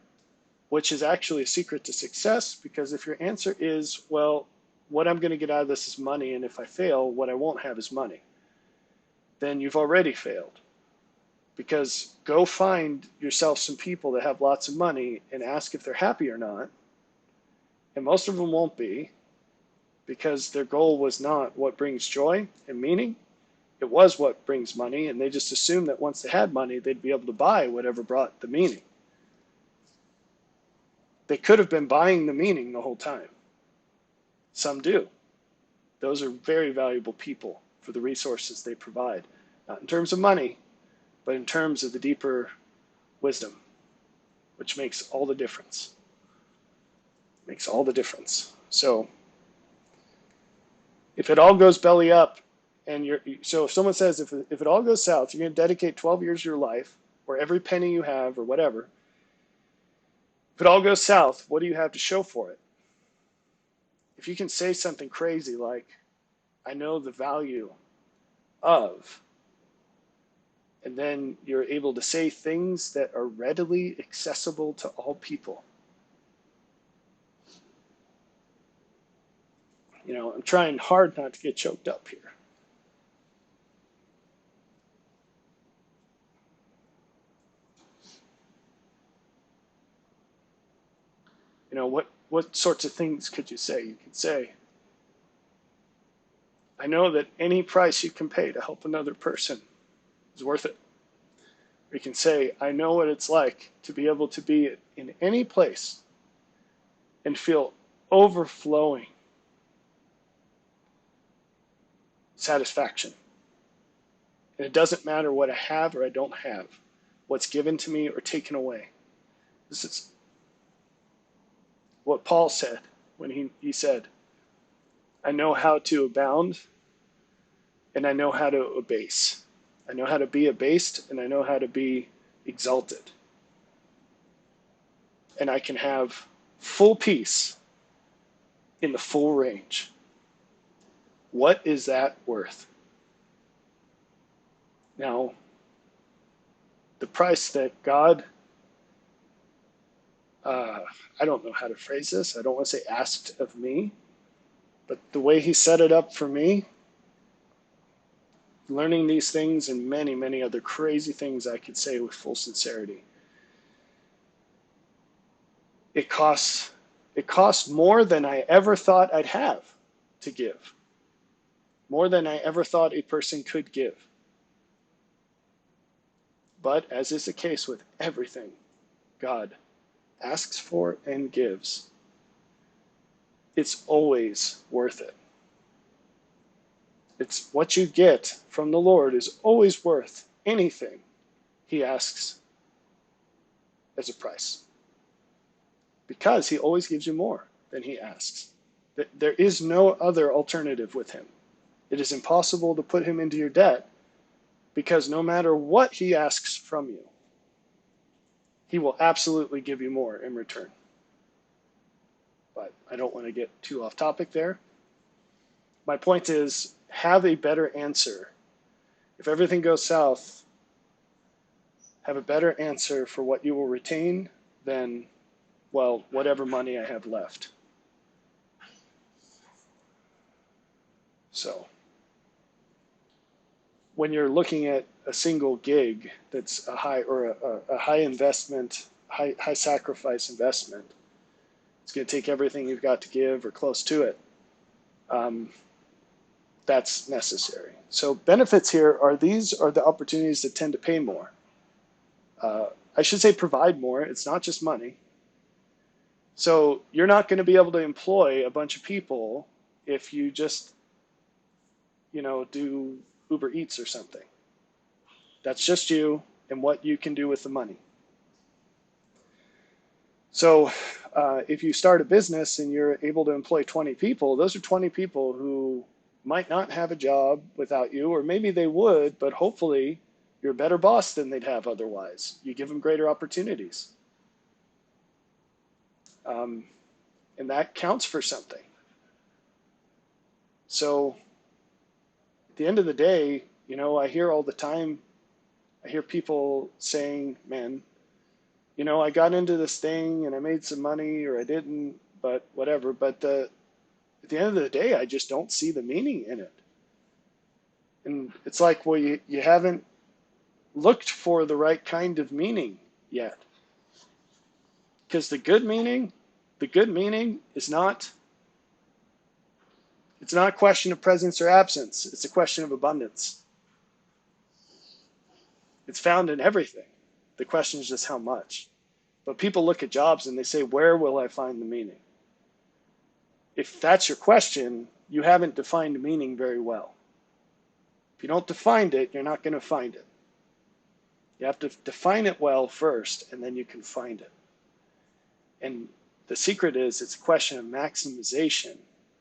Which is actually a secret to success, because if your answer is, well, what I'm going to get out of this is money, and if I fail, what I won't have is money, then you've already failed. Because go find yourself some people that have lots of money and ask if they're happy or not, and most of them won't be, because their goal was not what brings joy and meaning. It was what brings money, and they just assumed that once they had money, they'd be able to buy whatever brought the meaning. They could have been buying the meaning the whole time. Some do. Those are very valuable people for the resources they provide, not in terms of money, but in terms of the deeper wisdom, which makes all the difference. Makes all the difference. So if it all goes belly up, so if someone says if it all goes south, you're going to dedicate 12 years of your life, or every penny you have, or whatever. If it all goes south, what do you have to show for it? If you can say something crazy like, I know the value of, and then you're able to say things that are readily accessible to all people. I'm trying hard not to get choked up here. What sorts of things could you say? You could say, I know that any price you can pay to help another person is worth it. We can say, I know what it's like to be able to be in any place and feel overflowing satisfaction. And it doesn't matter what I have or I don't have, what's given to me or taken away. This is what Paul said when he said, I know how to abound and I know how to abase. I know how to be abased and I know how to be exalted. And I can have full peace in the full range. What is that worth? Now, the price that God, I don't know how to phrase this. I don't want to say asked of me, but the way he set it up for me, learning these things and many, many other crazy things I could say with full sincerity. It costs more than I ever thought I'd have to give. More than I ever thought a person could give. But as is the case with everything God asks for and gives, it's always worth it. It's what you get from the Lord is always worth anything he asks as a price. Because he always gives you more than he asks. There is no other alternative with him. It is impossible to put him into your debt, because no matter what he asks from you, he will absolutely give you more in return. But I don't want to get too off topic there. My point is, have a better answer. If everything goes south, have a better answer for what you will retain than well, whatever money I have left. So when you're looking at a single gig that's a high or a high investment, high sacrifice investment, it's going to take everything you've got to give or close to it. That's necessary. So benefits here are these are the opportunities that tend to pay more. I should say provide more. It's not just money. So you're not going to be able to employ a bunch of people if you just, do Uber Eats or something. That's just you and what you can do with the money. So if you start a business and you're able to employ 20 people, those are 20 people who might not have a job without you, or maybe they would, but hopefully you're a better boss than they'd have otherwise. You give them greater opportunities. And that counts for something. So at the end of the day, I hear all the time, I hear people saying, man, I got into this thing and I made some money, or I didn't, but whatever. But at the end of the day, I just don't see the meaning in it. And it's like, well, you haven't looked for the right kind of meaning yet. Because the good meaning is not, it's not a question of presence or absence. It's a question of abundance. It's found in everything. The question is just how much. But people look at jobs and they say, where will I find the meaning? If that's your question, you haven't defined meaning very well. If you don't define it, you're not going to find it. You have to define it well first, and then you can find it. And the secret is it's a question of maximization,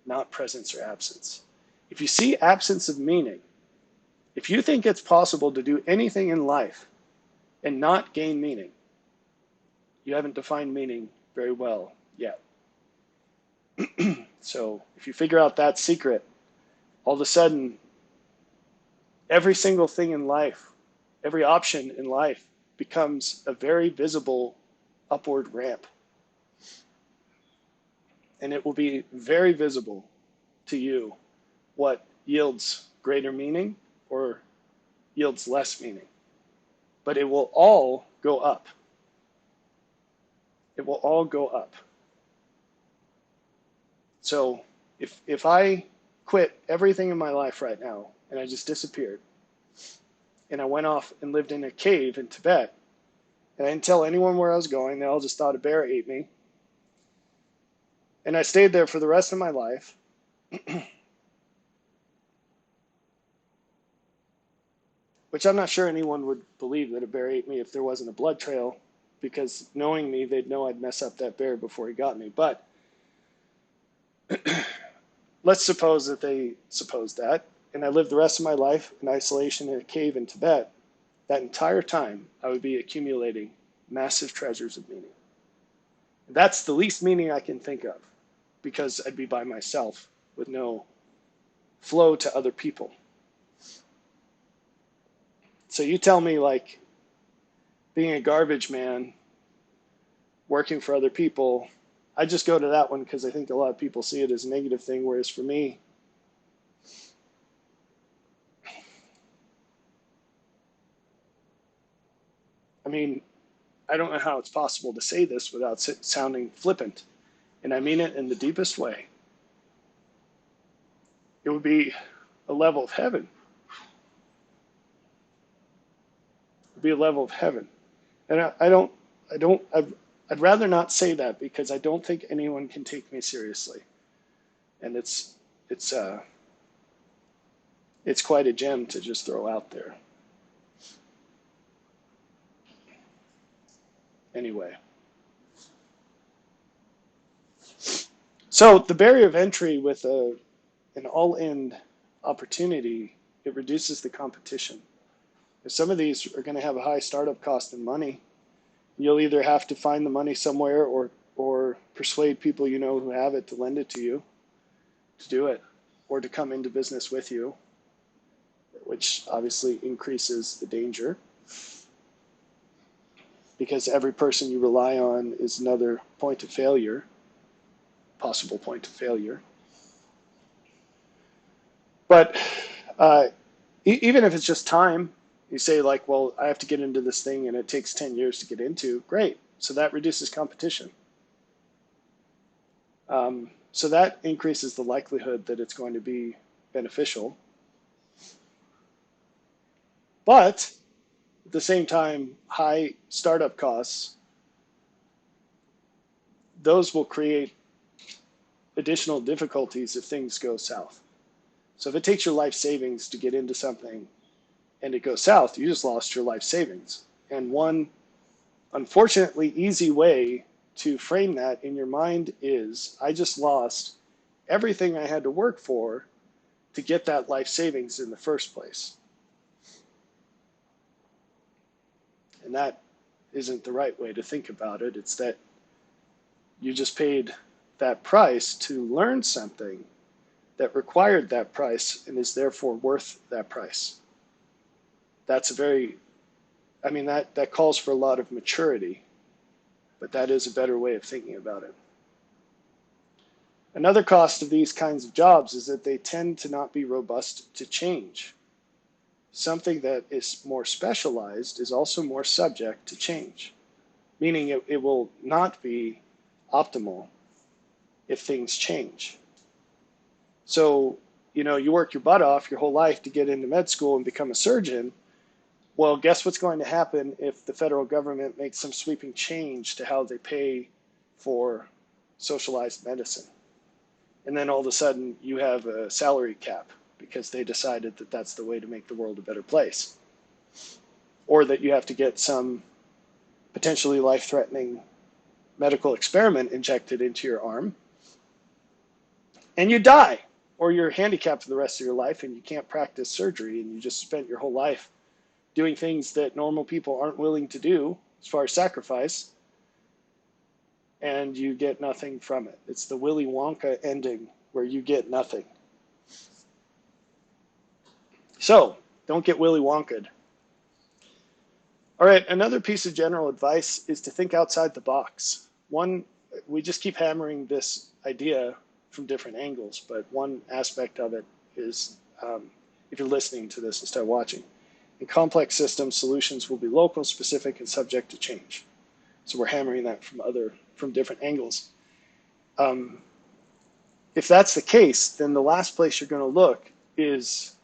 not presence or absence. If you see absence of meaning, if you think it's possible to do anything in life and not gain meaning, you haven't defined meaning very well yet. So if you figure out that secret, all of a sudden, every single thing in life, every option in life becomes a very visible upward ramp. And it will be very visible to you what yields greater meaning or yields less meaning. But it will all go up. It will all go up. So if I quit everything in my life right now and I just disappeared and I went off and lived in a cave in Tibet and I didn't tell anyone where I was going, they all just thought a bear ate me, and I stayed there for the rest of my life, which I'm not sure anyone would believe that a bear ate me if there wasn't a blood trail, because knowing me, they'd know I'd mess up that bear before he got me. But let's suppose that they suppose that, and I lived the rest of my life in isolation in a cave in Tibet. That entire time, I would be accumulating massive treasures of meaning. That's the least meaning I can think of, because I'd be by myself with no flow to other people. So you tell me, like, being a garbage man, working for other people, I just go to that one because I think a lot of people see it as a negative thing, whereas for me, I mean, I don't know how it's possible to say this without sounding flippant, and I mean it in the deepest way. It would be a level of heaven. It would be a level of heaven. And I'd rather not say that, because I don't think anyone can take me seriously. And it's quite a gem to just throw out there. Anyway. So the barrier of entry with an all-in opportunity, it reduces the competition. If some of these are going to have a high startup cost in money, you'll either have to find the money somewhere or persuade people you know who have it to lend it to you to do it, or to come into business with you, which obviously increases the danger, because every person you rely on is another point of failure, possible point of failure. But even if it's just time, you say like, well, I have to get into this thing and it takes 10 years to get into, great. So that reduces competition. So that increases the likelihood that it's going to be beneficial. But at the same time, high startup costs, those will create additional difficulties if things go south. So if it takes your life savings to get into something and it goes south, you just lost your life savings. And one unfortunately easy way to frame that in your mind is, I just lost everything I had to work for to get that life savings in the first place. And that isn't the right way to think about it. It's that you just paid that price to learn something that required that price and is therefore worth that price. That's a very, I mean, that calls for a lot of maturity, but that is a better way of thinking about it. Another cost of these kinds of jobs is that they tend to not be robust to change. Something that is more specialized is also more subject to change, meaning it will not be optimal if things change. So, you work your butt off your whole life to get into med school and become a surgeon. Well, guess what's going to happen if the federal government makes some sweeping change to how they pay for socialized medicine? And then all of a sudden you have a salary cap because they decided that that's the way to make the world a better place. Or that you have to get some potentially life-threatening medical experiment injected into your arm and you die, or you're handicapped for the rest of your life and you can't practice surgery and you just spent your whole life doing things that normal people aren't willing to do as far as sacrifice, and you get nothing from it. It's the Willy Wonka ending where you get nothing. So, don't get Willy Wonka'd. All right, another piece of general advice is to think outside the box. One, we just keep hammering this idea from different angles, but one aspect of it is, if you're listening to this instead of watching, in complex systems, solutions will be local, specific, and subject to change. So we're hammering that from different angles. If that's the case, then the last place you're going to look is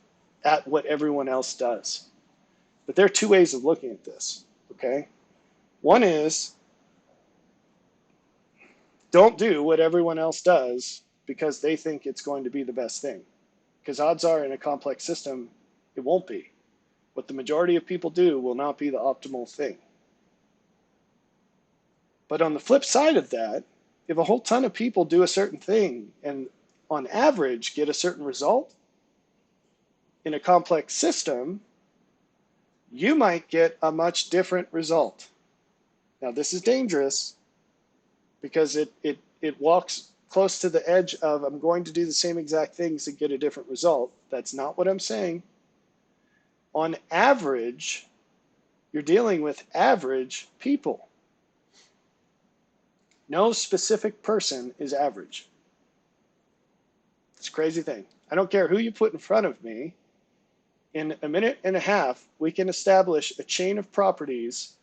at what everyone else does. But there are two ways of looking at this, okay? One is, don't do what everyone else does because they think it's going to be the best thing. Because odds are in a complex system, it won't be. What the majority of people do will not be the optimal thing. But on the flip side of that, if a whole ton of people do a certain thing and on average get a certain result, in a complex system, you might get a much different result. Now this is dangerous because it walks close to the edge of, I'm going to do the same exact things and get a different result. That's not what I'm saying. On average, you're dealing with average people. No specific person is average. It's a crazy thing. I don't care who you put in front of me. In a minute and a half, we can establish a chain of properties,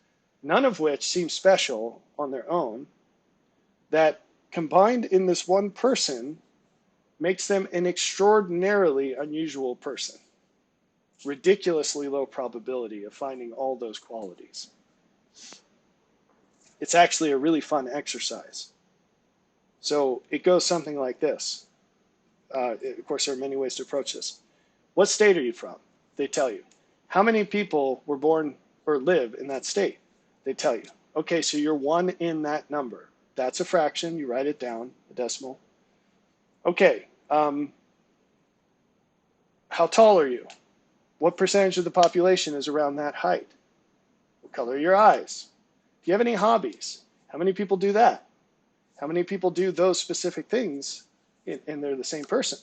none of which seem special on their own, that combined in this one person makes them an extraordinarily unusual person. Ridiculously low probability of finding all those qualities. It's actually a really fun exercise. So it goes something like this. Of course, there are many ways to approach this. What state are you from? They tell you. How many people were born or live in that state? They tell you. Okay, so you're one in that number. That's a fraction. You write it down, a decimal. Okay, how tall are you? What percentage of the population is around that height? What color are your eyes? Do you have any hobbies? How many people do that? How many people do those specific things and they're the same person?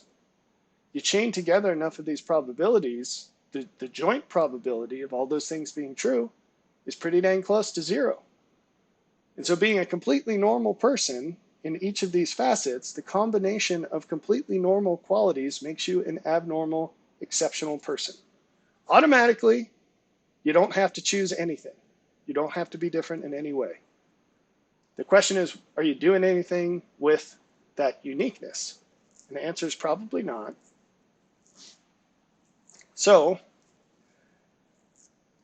You chain together enough of these probabilities, the joint probability of all those things being true is pretty dang close to zero. And so being a completely normal person in each of these facets, the combination of completely normal qualities makes you an abnormal, exceptional person. Automatically, you don't have to choose anything. You don't have to be different in any way. The question is, are you doing anything with that uniqueness? And the answer is probably not. So,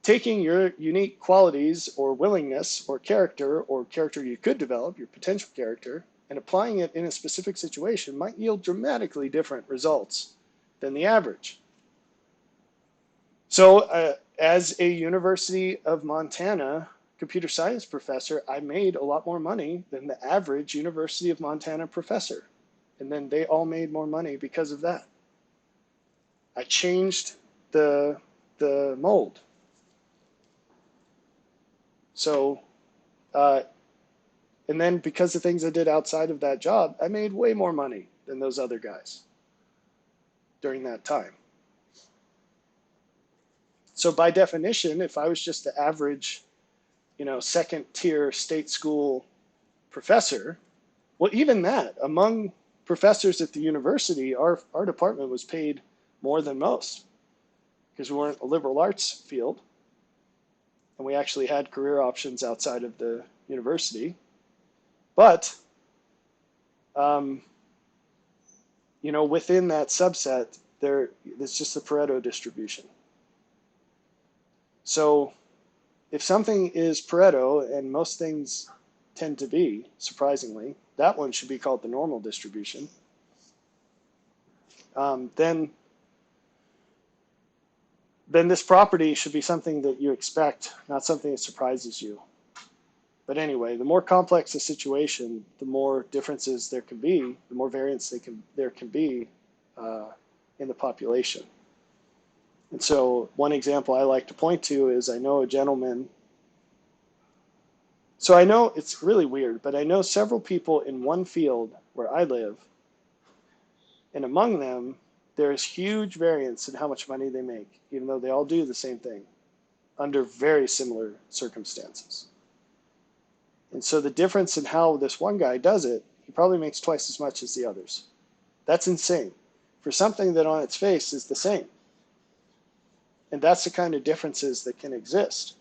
taking your unique qualities or willingness or character you could develop, your potential character, and applying it in a specific situation might yield dramatically different results than the average. So, as a University of Montana computer science professor, I made a lot more money than the average University of Montana professor. And then they all made more money because of that. I changed the mold. So, and then because of things I did outside of that job, I made way more money than those other guys during that time. So by definition, if I was just the average, second tier state school professor, well, even that, among professors at the university, our department was paid more than most because we weren't a liberal arts field and we actually had career options outside of the university. But, within that subset, there's just the Pareto distribution. So if something is Pareto, and most things tend to be, surprisingly, that one should be called the normal distribution. Then this property should be something that you expect, not something that surprises you. But anyway, the more complex the situation, the more differences there can be, the more variance there can be in the population. And so one example I like to point to is I know a gentleman. So I know it's really weird, but I know several people in one field where I live, and among them, there's huge variance in how much money they make, even though they all do the same thing under very similar circumstances. And so the difference in how this one guy does it, he probably makes twice as much as the others. That's insane for something that on its face is the same. And that's the kind of differences that can exist.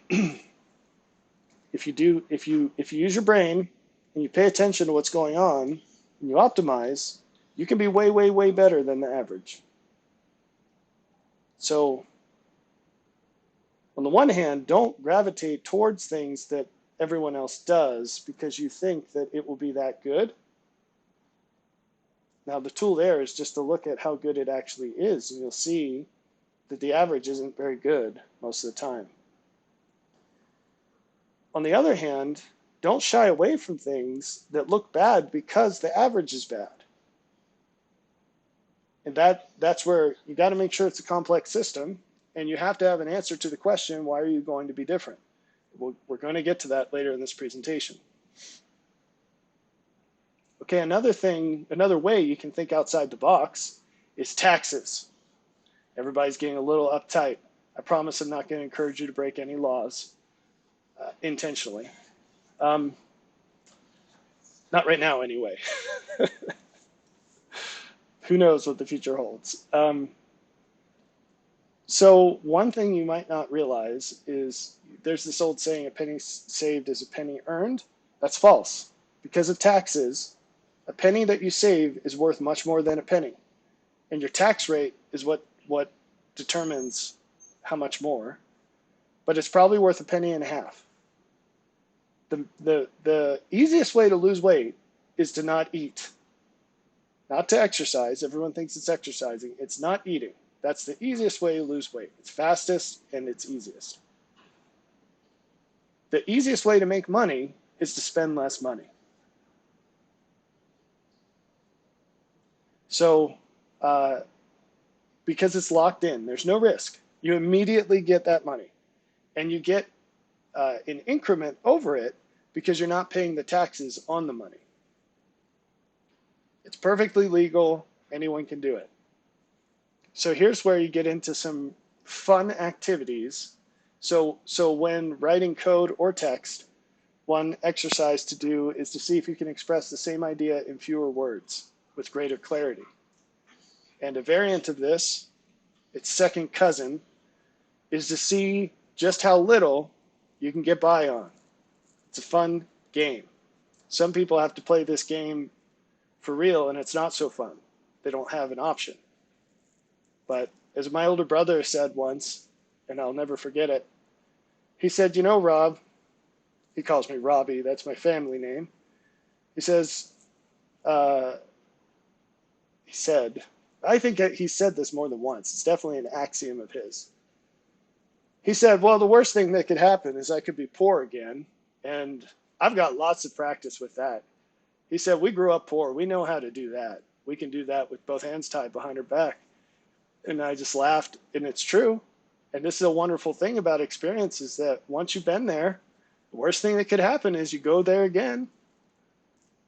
If you use your brain and you pay attention to what's going on and you optimize, you can be way, way, way better than the average. So on the one hand, don't gravitate towards things that everyone else does because you think that it will be that good. Now the tool there is just to look at how good it actually is, and you'll see that the average isn't very good most of the time. On the other hand, don't shy away from things that look bad because the average is bad. And that's where you got to make sure it's a complex system, and you have to have an answer to the question, why are you going to be different? We're going to get to that later in this presentation. Okay, another way you can think outside the box is taxes. Everybody's getting a little uptight. I promise I'm not going to encourage you to break any laws intentionally. Not right now, anyway. Who knows what the future holds? So one thing you might not realize is there's this old saying, a penny saved is a penny earned. That's false. Because of taxes, a penny that you save is worth much more than a penny. And your tax rate is what determines how much more. But it's probably worth a penny and a half. The easiest way to lose weight is to not eat. Not to exercise. Everyone thinks it's exercising. It's not eating. That's the easiest way to lose weight. It's fastest and it's easiest. The easiest way to make money is to spend less money. So, because it's locked in, there's no risk. You immediately get that money. And you get an increment over it because you're not paying the taxes on the money. It's perfectly legal. Anyone can do it. So here's where you get into some fun activities So when writing code or text, one exercise to do is to see if you can express the same idea in fewer words with greater clarity. And a variant of this, its second cousin, is to see just how little you can get by on. It's a fun game. Some people have to play this game for real, and it's not so fun. They don't have an option. But as my older brother said once, and I'll never forget it, he said, you know, Rob, he calls me Robbie, that's my family name. He says, he said, I think he said this more than once. It's definitely an axiom of his. He said, well, the worst thing that could happen is I could be poor again, and I've got lots of practice with that. He said, we grew up poor. We know how to do that. We can do that with both hands tied behind our back. And I just laughed, and it's true. And this is a wonderful thing about experience is that once you've been there, the worst thing that could happen is you go there again.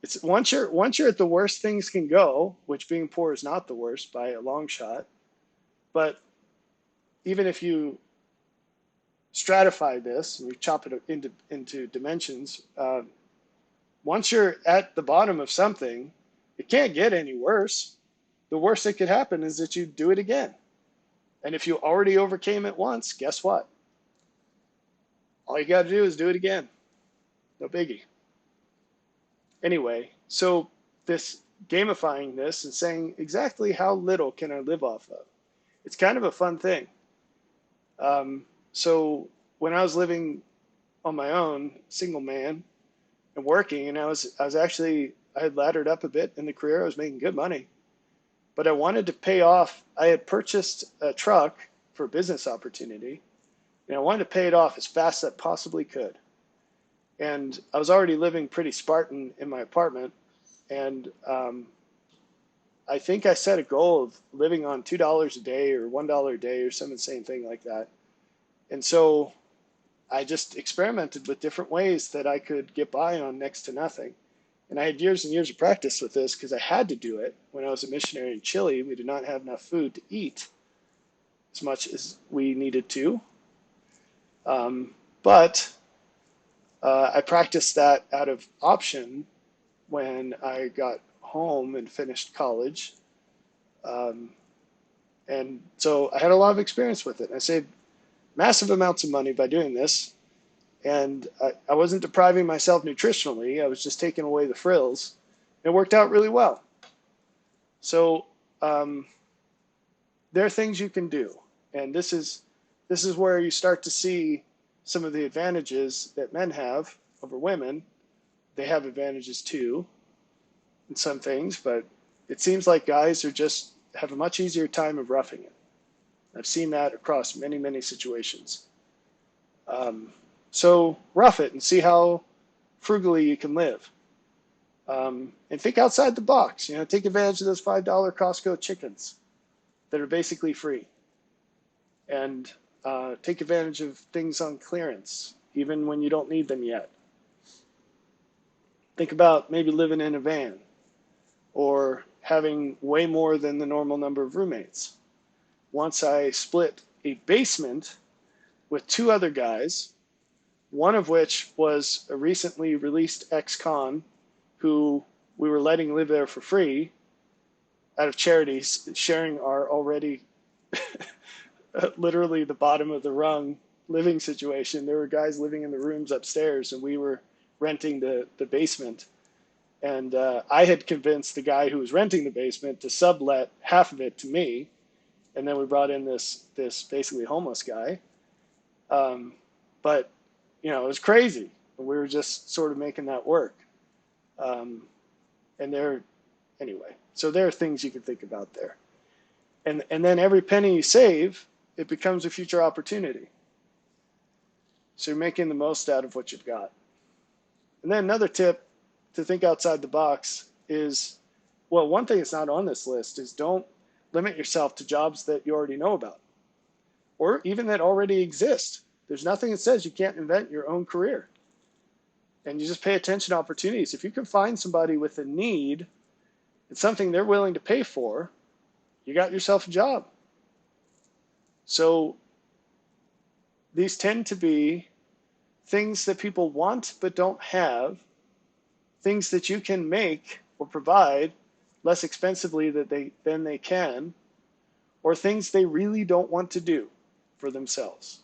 It's once you're at the worst things can go, which being poor is not the worst by a long shot. But even if you stratify this and we chop it into dimensions, once you're at the bottom of something, it can't get any worse. The worst that could happen is that you do it again. And if you already overcame it once, guess what? All you got to do is do it again. No biggie. Anyway, so this gamifying this and saying exactly how little can I live off of? It's kind of a fun thing. So when I was living on my own, single man, and working, and I had laddered up a bit in the career. I was making good money, but I wanted to pay off. I had purchased a truck for a business opportunity, and I wanted to pay it off as fast as I possibly could. And I was already living pretty Spartan in my apartment, and I think I set a goal of living on $2 a day or $1 a day or some insane thing like that. And so I just experimented with different ways that I could get by on next to nothing. And I had years and years of practice with this because I had to do it. When I was a missionary in Chile, we did not have enough food to eat as much as we needed to. But I practiced that out of option when I got home and finished college. And so I had a lot of experience with it. I saved massive amounts of money by doing this. And I wasn't depriving myself nutritionally. I was just taking away the frills. It worked out really well. So there are things you can do. And this is where you start to see some of the advantages that men have over women. They have advantages too in some things, but it seems like guys have a much easier time of roughing it. I've seen that across many, many situations. So rough it and see how frugally you can live. And think outside the box. Take advantage of those $5 Costco chickens that are basically free. And take advantage of things on clearance, even when you don't need them yet. Think about maybe living in a van or having way more than the normal number of roommates. Once I split a basement with two other guys, one of which was a recently released ex-con who we were letting live there for free out of charity, sharing our already literally the bottom of the rung living situation. There were guys living in the rooms upstairs, and we were renting the basement. And I had convinced the guy who was renting the basement to sublet half of it to me. And then we brought in this basically homeless guy. But, it was crazy. We were just sort of making that work. Anyway, so there are things you can think about there. And then every penny you save, it becomes a future opportunity. So you're making the most out of what you've got. And then another tip to think outside the box is, well, one thing that's not on this list is don't limit yourself to jobs that you already know about or even that already exist. There's nothing that says you can't invent your own career. And you just pay attention to opportunities. If you can find somebody with a need and something they're willing to pay for, you got yourself a job. So these tend to be things that people want but don't have, things that you can make or provide less expensively than they can, or things they really don't want to do for themselves.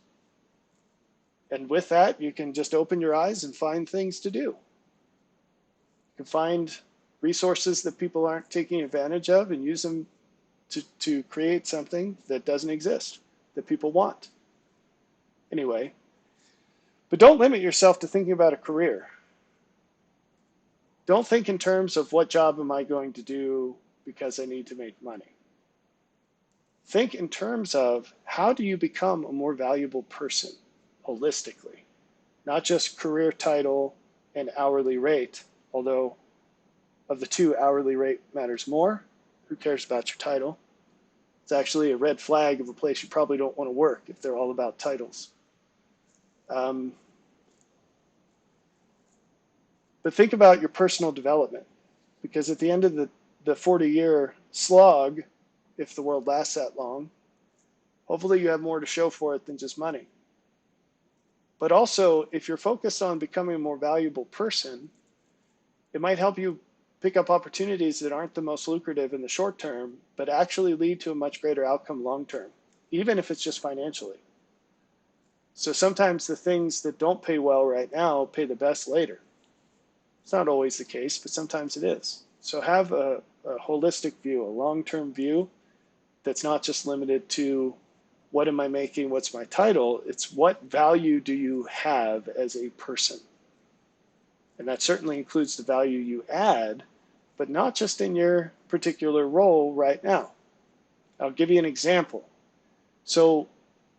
And with that, you can just open your eyes and find things to do. You can find resources that people aren't taking advantage of and use them to create something that doesn't exist, that people want. Anyway, but don't limit yourself to thinking about a career. Don't think in terms of what job am I going to do because I need to make money. Think in terms of how do you become a more valuable person holistically, not just career title and hourly rate, although of the two, hourly rate matters more. Who cares about your title? It's actually a red flag of a place you probably don't want to work if they're all about titles. But think about your personal development, because at the end of the 40-year slog, if the world lasts that long, hopefully you have more to show for it than just money. But also, if you're focused on becoming a more valuable person, it might help you pick up opportunities that aren't the most lucrative in the short term, but actually lead to a much greater outcome long term, even if it's just financially. So sometimes the things that don't pay well right now pay the best later. It's not always the case, but sometimes it is. So have a holistic view, a long-term view that's not just limited to what am I making, what's my title. It's what value do you have as a person? And that certainly includes the value you add, but not just in your particular role right now. I'll give you an example. So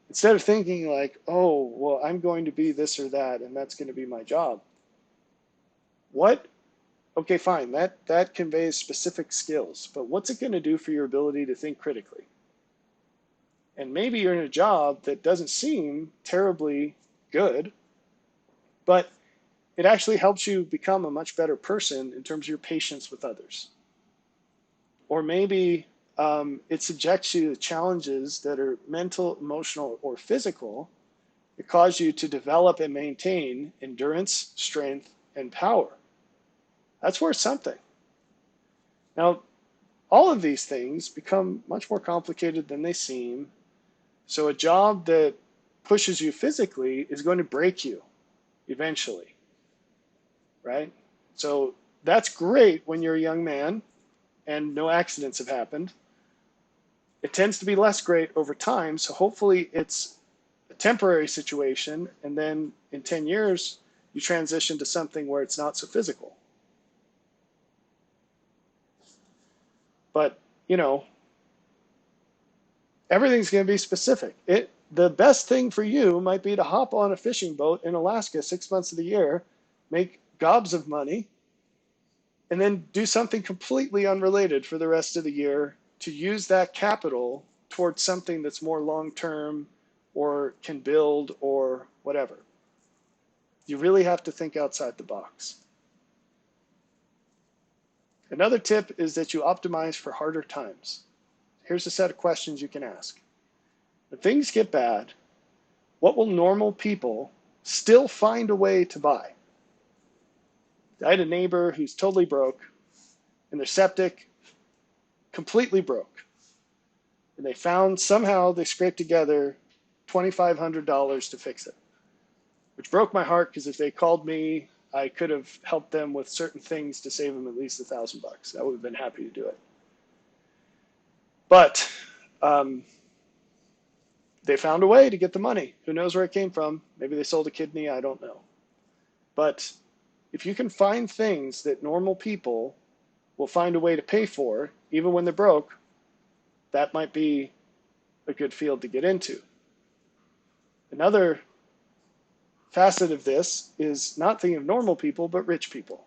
instead of thinking like, oh, well, I'm going to be this or that, and that's going to be my job. Okay, fine, that conveys specific skills, but what's it going to do for your ability to think critically? And maybe you're in a job that doesn't seem terribly good, but it actually helps you become a much better person in terms of your patience with others. Or maybe it subjects you to challenges that are mental, emotional, or physical that cause you to develop and maintain endurance, strength, and power. That's worth something. Now, all of these things become much more complicated than they seem. So a job that pushes you physically is going to break you eventually, right? So that's great when you're a young man and no accidents have happened. It tends to be less great over time, so hopefully it's a temporary situation, and then in 10 years, you transition to something where it's not so physical. But, everything's going to be specific. The best thing for you might be to hop on a fishing boat in Alaska 6 months of the year, make gobs of money, and then do something completely unrelated for the rest of the year to use that capital towards something that's more long-term or can build or whatever. You really have to think outside the box. Another tip is that you optimize for harder times. Here's a set of questions you can ask. When things get bad, what will normal people still find a way to buy? I had a neighbor who's totally broke, and their septic completely broke. And somehow they scraped together $2,500 to fix it, which broke my heart because if they called me, I could have helped them with certain things to save them at least $1,000. I would have been happy to do it. But they found a way to get the money. Who knows where it came from? Maybe they sold a kidney, I don't know. But if you can find things that normal people will find a way to pay for, even when they're broke, that might be a good field to get into. Another facet of this is not thinking of normal people, but rich people.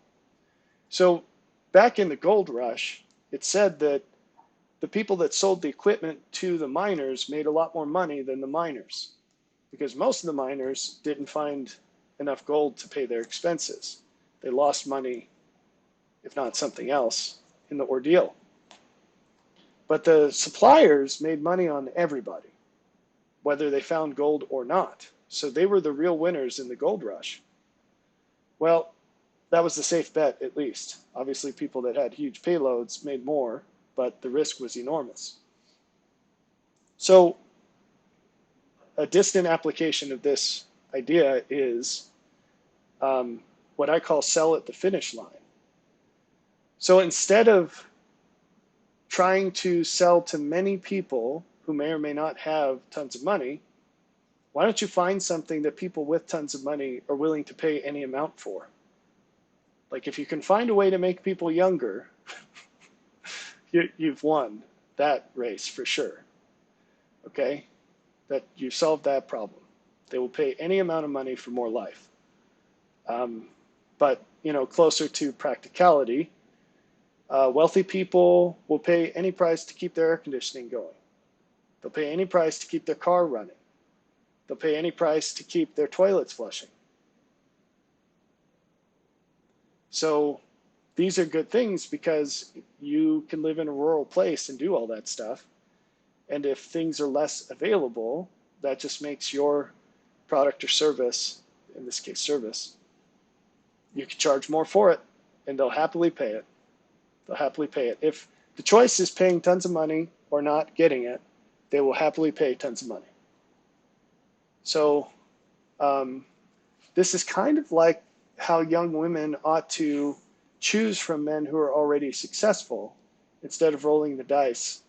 So back in the gold rush, it said that the people that sold the equipment to the miners made a lot more money than the miners, because most of the miners didn't find enough gold to pay their expenses. They lost money, if not something else, in the ordeal. But the suppliers made money on everybody, whether they found gold or not. So they were the real winners in the gold rush. Well, that was the safe bet, at least. Obviously, people that had huge payloads made more, but the risk was enormous. So a distant application of this idea is what I call sell at the finish line. So instead of trying to sell to many people who may or may not have tons of money, why don't you find something that people with tons of money are willing to pay any amount for? Like if you can find a way to make people younger, you've won that race for sure. Okay? That you solved that problem. They will pay any amount of money for more life. But, closer to practicality, wealthy people will pay any price to keep their air conditioning going. They'll pay any price to keep their car running. They'll pay any price to keep their toilets flushing. So these are good things because you can live in a rural place and do all that stuff. And if things are less available, that just makes your product or service, in this case service, you can charge more for it and they'll happily pay it. They'll happily pay it. If the choice is paying tons of money or not getting it, they will happily pay tons of money. So this is kind of like how young women ought to choose from men who are already successful instead of rolling the dice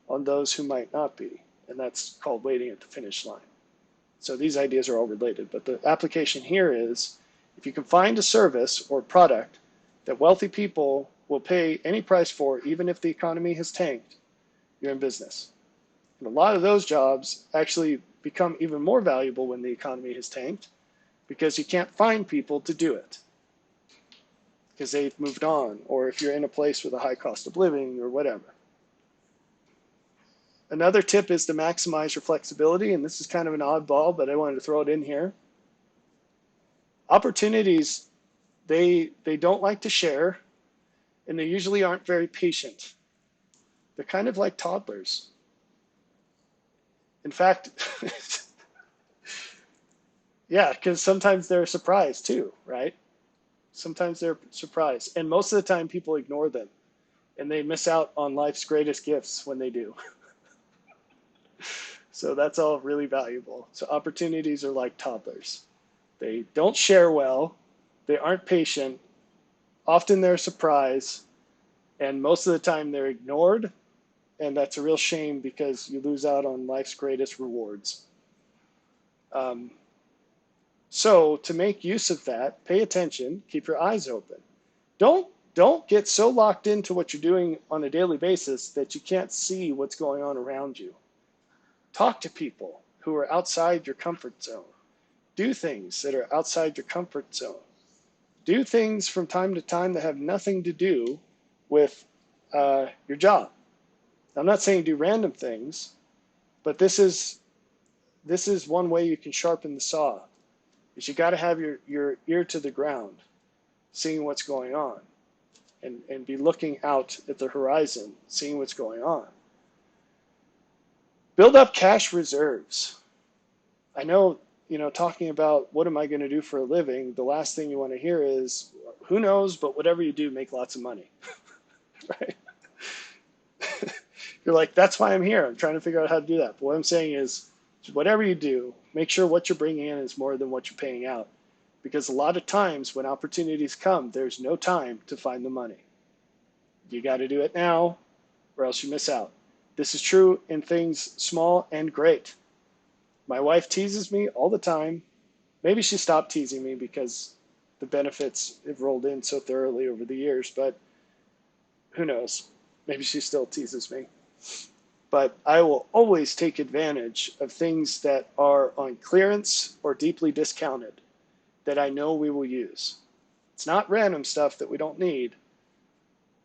on those who might not be. And that's called waiting at the finish line. So these ideas are all related. But the application here is if you can find a service or product that wealthy people will pay any price for, even if the economy has tanked, you're in business. And a lot of those jobs actually become even more valuable when the economy has tanked because you can't find people to do it because they've moved on, or if you're in a place with a high cost of living or whatever. Another tip is to maximize your flexibility, and this is kind of an oddball, but I wanted to throw it in here. Opportunities, they don't like to share, and they usually aren't very patient. They're kind of like toddlers. In fact, yeah, because sometimes they're surprised too, right? Sometimes they're surprised. And most of the time people ignore them, and they miss out on life's greatest gifts when they do. So that's all really valuable. So opportunities are like toddlers. They don't share well, they aren't patient, often they're surprised, and most of the time they're ignored, and that's a real shame because you lose out on life's greatest rewards. So to make use of that, pay attention, keep your eyes open. Don't get so locked into what you're doing on a daily basis that you can't see what's going on around you. Talk to people who are outside your comfort zone. Do things that are outside your comfort zone. Do things from time to time that have nothing to do with your job. I'm not saying do random things, but this is one way you can sharpen the saw. Is you got to have your ear to the ground, seeing what's going on, and be looking out at the horizon, seeing what's going on. Build up cash reserves. I know, talking about what am I going to do for a living, the last thing you want to hear is, who knows, but whatever you do, make lots of money. Right? You're like, that's why I'm here. I'm trying to figure out how to do that. But what I'm saying is, whatever you do, make sure what you're bringing in is more than what you're paying out. Because a lot of times when opportunities come, there's no time to find the money. You got to do it now or else you miss out. This is true in things small and great. My wife teases me all the time. Maybe she stopped teasing me because the benefits have rolled in so thoroughly over the years, but who knows? Maybe she still teases me. But I will always take advantage of things that are on clearance or deeply discounted that I know we will use. It's not random stuff that we don't need.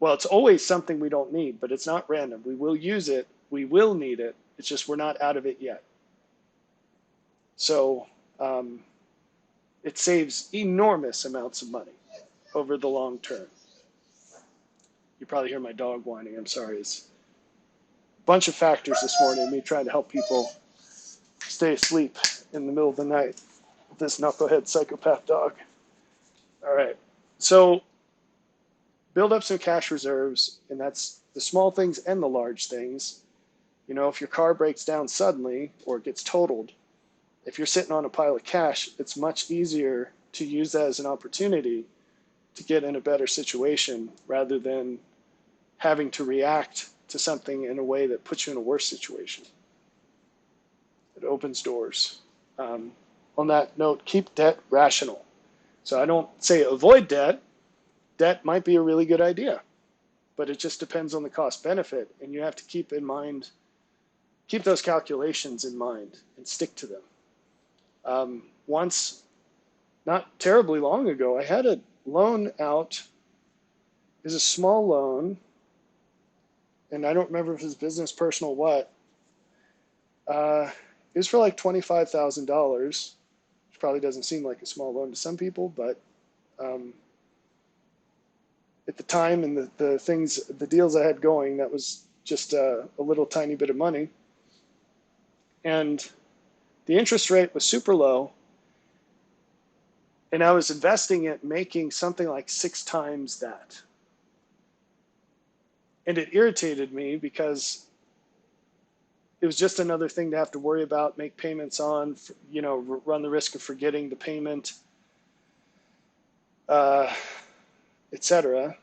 Well, it's always something we don't need, but it's not random. We will use it. We will need it. It's just we're not out of it yet. So it saves enormous amounts of money over the long term. You probably hear my dog whining. I'm sorry. It's a bunch of factors this morning, me trying to help people stay asleep in the middle of the night with this knucklehead psychopath dog. All right. So build up some cash reserves, and that's the small things and the large things. You know, if your car breaks down suddenly or gets totaled, if you're sitting on a pile of cash, it's much easier to use that as an opportunity to get in a better situation rather than having to react to something in a way that puts you in a worse situation. It opens doors. On that note, keep debt rational. So I don't say avoid debt. Debt might be a really good idea, but it just depends on the cost benefit, and you have to keep those calculations in mind and stick to them. Once, not terribly long ago, I had a loan out. It was a small loan, and I don't remember if it was business, personal, what. It was for like $25,000, which probably doesn't seem like a small loan to some people, but at the time and the deals I had going, that was just a little tiny bit of money. And the interest rate was super low, and I was investing it, making something like 6 times that. And it irritated me because it was just another thing to have to worry about, make payments on, you know, run the risk of forgetting the payment, etc.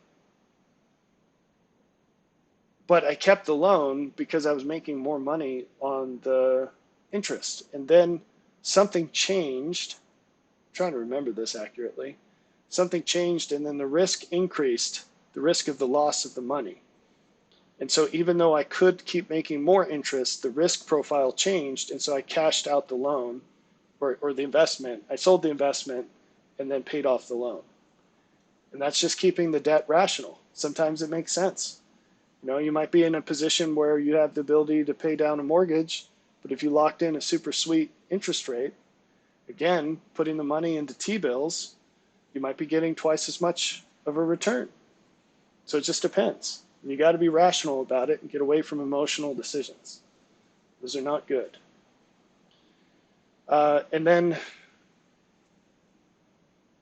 But I kept the loan because I was making more money on the interest. And then something changed. I'm trying to remember this accurately. Something changed, and then the risk increased, the risk of the loss of the money. And so even though I could keep making more interest, the risk profile changed, and so I cashed out the loan or the investment. I sold the investment and then paid off the loan. And that's just keeping the debt rational. Sometimes it makes sense. You know, you might be in a position where you have the ability to pay down a mortgage, but if you locked in a super sweet interest rate, again, putting the money into T-bills, you might be getting twice as much of a return. So it just depends. You got to be rational about it and get away from emotional decisions. Those are not good. And then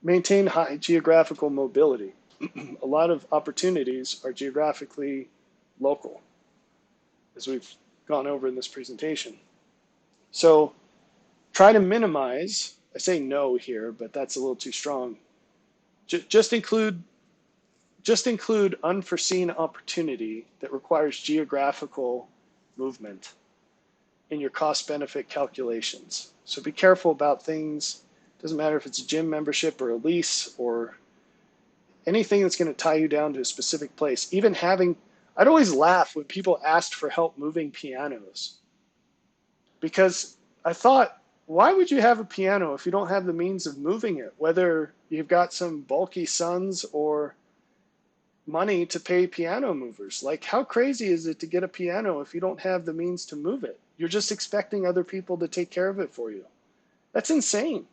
maintain high geographical mobility. A lot of opportunities are geographically local, as we've gone over in this presentation. So try to minimize, I say no here, but that's a little too strong. Just include unforeseen opportunity that requires geographical movement in your cost benefit calculations. So be careful about things. Doesn't matter if it's a gym membership or a lease or anything that's going to tie you down to a specific place. Even I'd always laugh when people asked for help moving pianos, because I thought, why would you have a piano if you don't have the means of moving it? Whether you've got some bulky sons or money to pay piano movers. Like, how crazy is it to get a piano if you don't have the means to move it? You're just expecting other people to take care of it for you. That's insane.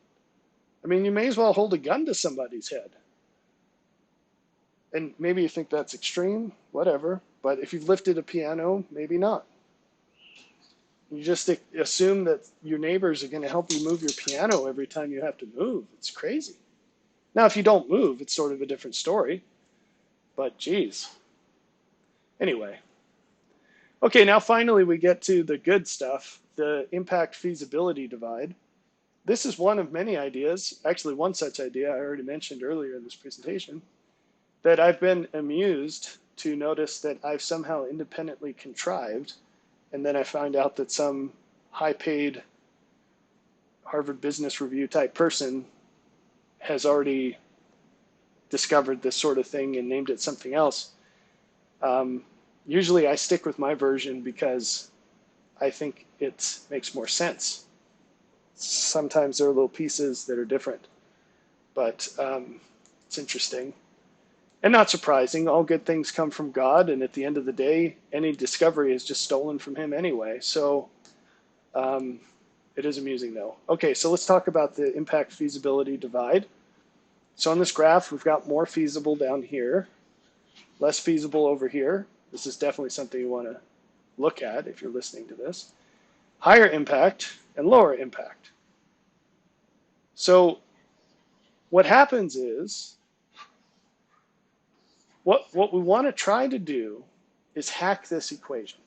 I mean, you may as well hold a gun to somebody's head. And maybe you think that's extreme, whatever. But if you've lifted a piano, maybe not. You just assume that your neighbors are going to help you move your piano every time you have to move. It's crazy. Now, if you don't move, it's sort of a different story. But geez. Anyway. Okay, now finally we get to the good stuff, the impact feasibility divide. This is one of many ideas, actually one such idea I already mentioned earlier in this presentation, that I've been amused to notice that I've somehow independently contrived, and then I find out that some high-paid Harvard Business Review type person has already discovered this sort of thing and named it something else. Usually I stick with my version because I think it makes more sense. Sometimes there are little pieces that are different, but it's interesting. And not surprising, all good things come from God, and at the end of the day, any discovery is just stolen from him anyway. So it is amusing though. Okay, so let's talk about the impact feasibility divide. So on this graph, we've got more feasible down here, less feasible over here. This is definitely something you want to look at if you're listening to this. Higher impact and lower impact. So what happens is, what we want to try to do is hack this equation,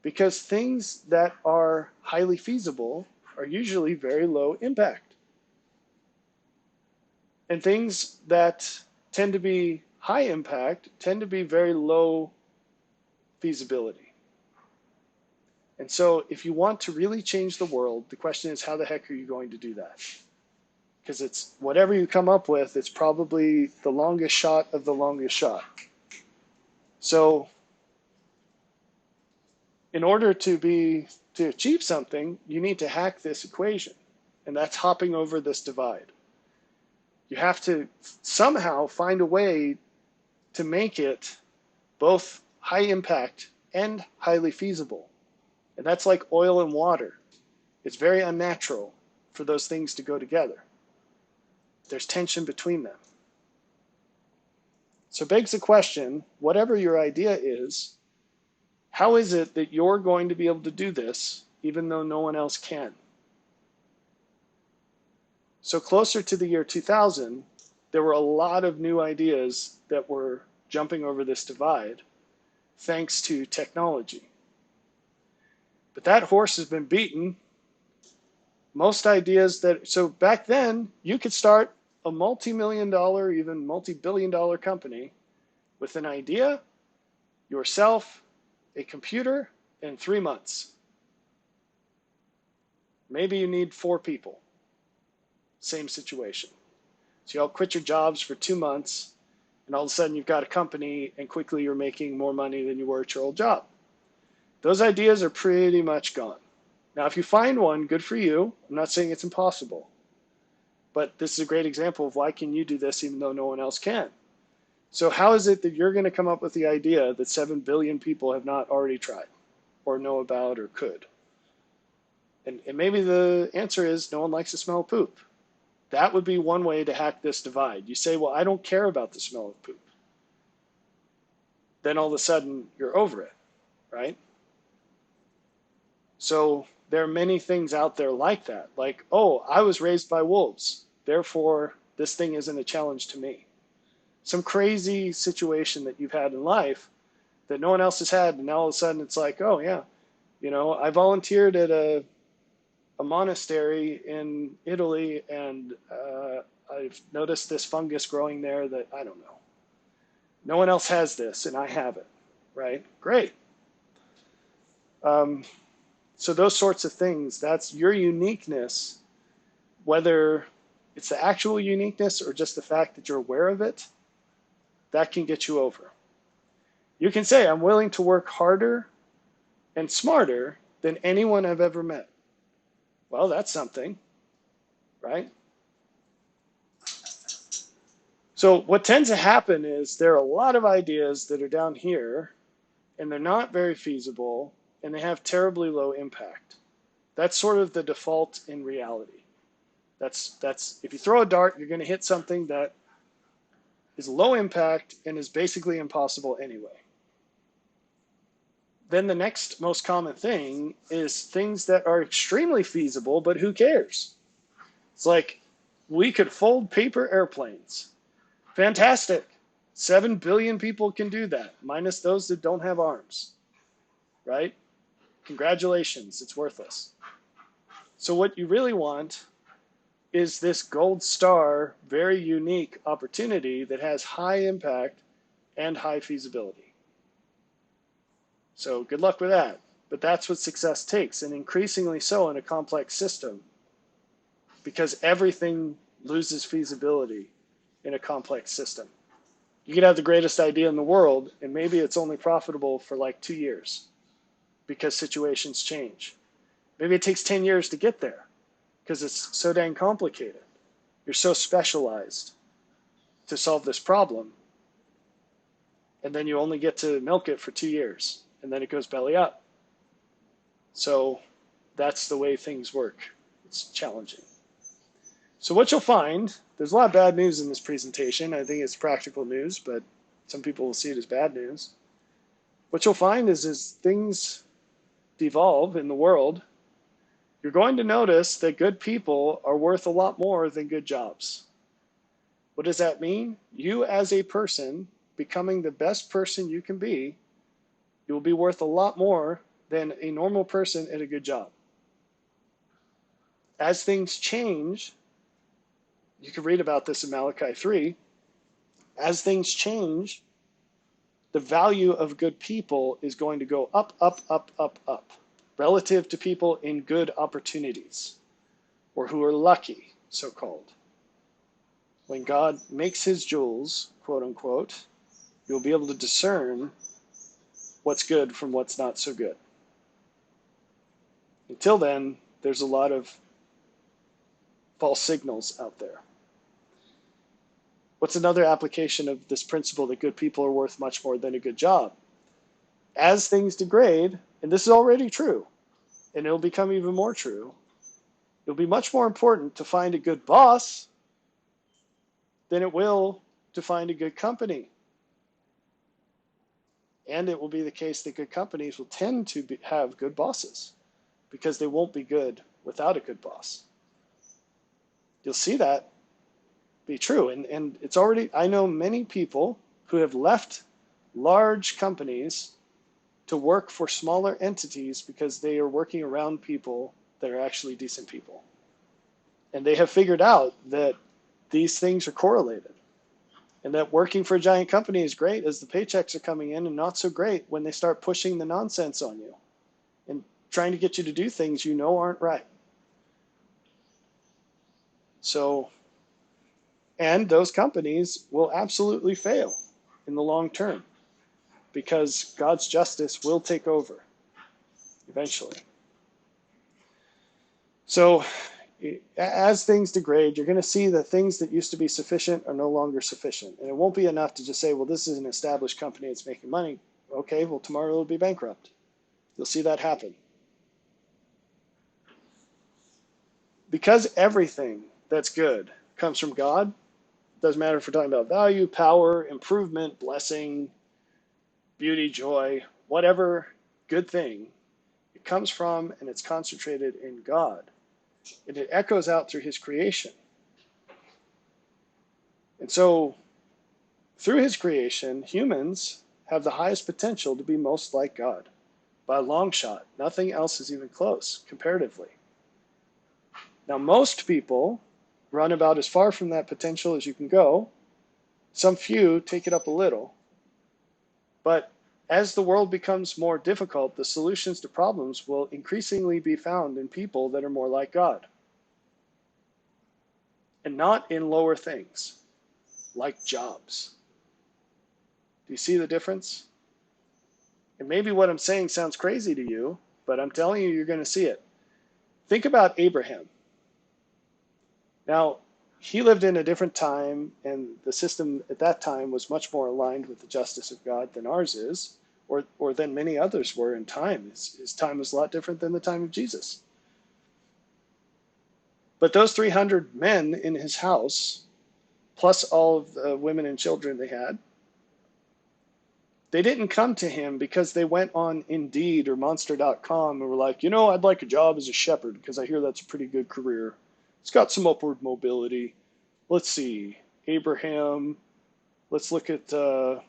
because things that are highly feasible are usually very low impact. And things that tend to be high impact tend to be very low feasibility. And so if you want to really change the world, the question is, how the heck are you going to do that? Because it's whatever you come up with, it's probably the longest shot of the longest shot. So in order to achieve something, you need to hack this equation. And that's hopping over this divide. You have to somehow find a way to make it both high impact and highly feasible. And that's like oil and water. It's very unnatural for those things to go together. There's tension between them. So begs the question, whatever your idea is, how is it that you're going to be able to do this even though no one else can? So closer to the year 2000, there were a lot of new ideas that were jumping over this divide thanks to technology. But that horse has been beaten. Most ideas so back then, you could start a multi-million dollar, even multi-billion dollar company with an idea, yourself, a computer, in 3 months. Maybe you need 4 people. Same situation. So you all quit your jobs for 2 months, and all of a sudden you've got a company, and quickly you're making more money than you were at your old job. Those ideas are pretty much gone. Now, if you find one, good for you. I'm not saying it's impossible. But this is a great example of why can you do this even though no one else can. So how is it that you're going to come up with the idea that 7 billion people have not already tried or know about or could? And maybe the answer is no one likes the smell of poop. That would be one way to hack this divide. You say, well, I don't care about the smell of poop. Then all of a sudden you're over it, right? So there are many things out there like that. Like, oh, I was raised by wolves, therefore this thing isn't a challenge to me. Some crazy situation that you've had in life that no one else has had, and now all of a sudden it's like, oh yeah, I volunteered at a monastery in Italy, and I've noticed this fungus growing there that I don't know. No one else has this, and I have it, right? Great. So those sorts of things, that's your uniqueness, whether it's the actual uniqueness or just the fact that you're aware of it, that can get you over. You can say, I'm willing to work harder and smarter than anyone I've ever met. Well, that's something, right? So what tends to happen is there are a lot of ideas that are down here, and they're not very feasible, and they have terribly low impact. That's sort of the default in reality. That's if you throw a dart, you're going to hit something that is low impact and is basically impossible anyway. Then the next most common thing is things that are extremely feasible, but who cares? It's like, we could fold paper airplanes. Fantastic. 7 billion people can do that, minus those that don't have arms, right? Congratulations, it's worthless. So what you really want is this gold star, very unique opportunity that has high impact and high feasibility. So good luck with that. But that's what success takes, and increasingly so in a complex system, because everything loses feasibility in a complex system. You could have the greatest idea in the world, and maybe it's only profitable for like 2 years because situations change. Maybe it takes 10 years to get there because it's so dang complicated. You're so specialized to solve this problem, and then you only get to milk it for 2 years, and then it goes belly up. So that's the way things work. It's challenging. So what you'll find, there's a lot of bad news in this presentation. I think it's practical news, but some people will see it as bad news. What you'll find is as things devolve in the world, you're going to notice that good people are worth a lot more than good jobs. What does that mean? You as a person, becoming the best person you can be, you will be worth a lot more than a normal person at a good job. As things change, you can read about this in Malachi 3, as things change, the value of good people is going to go up, up, up, up, up, relative to people in good opportunities, or who are lucky, so-called. When God makes his jewels, quote unquote, you'll be able to discern what's good from what's not so good. Until then, there's a lot of false signals out there. What's another application of this principle that good people are worth much more than a good job? As things degrade, and this is already true, and it'll become even more true, it'll be much more important to find a good boss than it will to find a good company. And it will be the case that good companies will tend to have good bosses because they won't be good without a good boss. You'll see that be true. And it's already, I know many people who have left large companies to work for smaller entities because they are working around people that are actually decent people. And they have figured out that these things are correlated. And that working for a giant company is great as the paychecks are coming in, and not so great when they start pushing the nonsense on you and trying to get you to do things you know aren't right. So, and those companies will absolutely fail in the long term because God's justice will take over eventually. So as things degrade, you're going to see that things that used to be sufficient are no longer sufficient. And it won't be enough to just say, well, this is an established company that's making money. Okay, well, tomorrow it'll be bankrupt. You'll see that happen. Because everything that's good comes from God, doesn't matter if we're talking about value, power, improvement, blessing, beauty, joy, whatever good thing, it comes from and it's concentrated in God. And it echoes out through his creation. And so, through his creation, humans have the highest potential to be most like God. By a long shot. Nothing else is even close, comparatively. Now, most people run about as far from that potential as you can go. Some few take it up a little. But as the world becomes more difficult, the solutions to problems will increasingly be found in people that are more like God. And not in lower things, like jobs. Do you see the difference? And maybe what I'm saying sounds crazy to you, but I'm telling you, you're going to see it. Think about Abraham. Now, he lived in a different time, and the system at that time was much more aligned with the justice of God than ours is, or than many others were in time. His time was a lot different than the time of Jesus. But those 300 men in his house, plus all of the women and children they had, they didn't come to him because they went on Indeed or Monster.com and were like, you know, I'd like a job as a shepherd because I hear that's a pretty good career. It's got some upward mobility. Let's see, Abraham. Let's look at the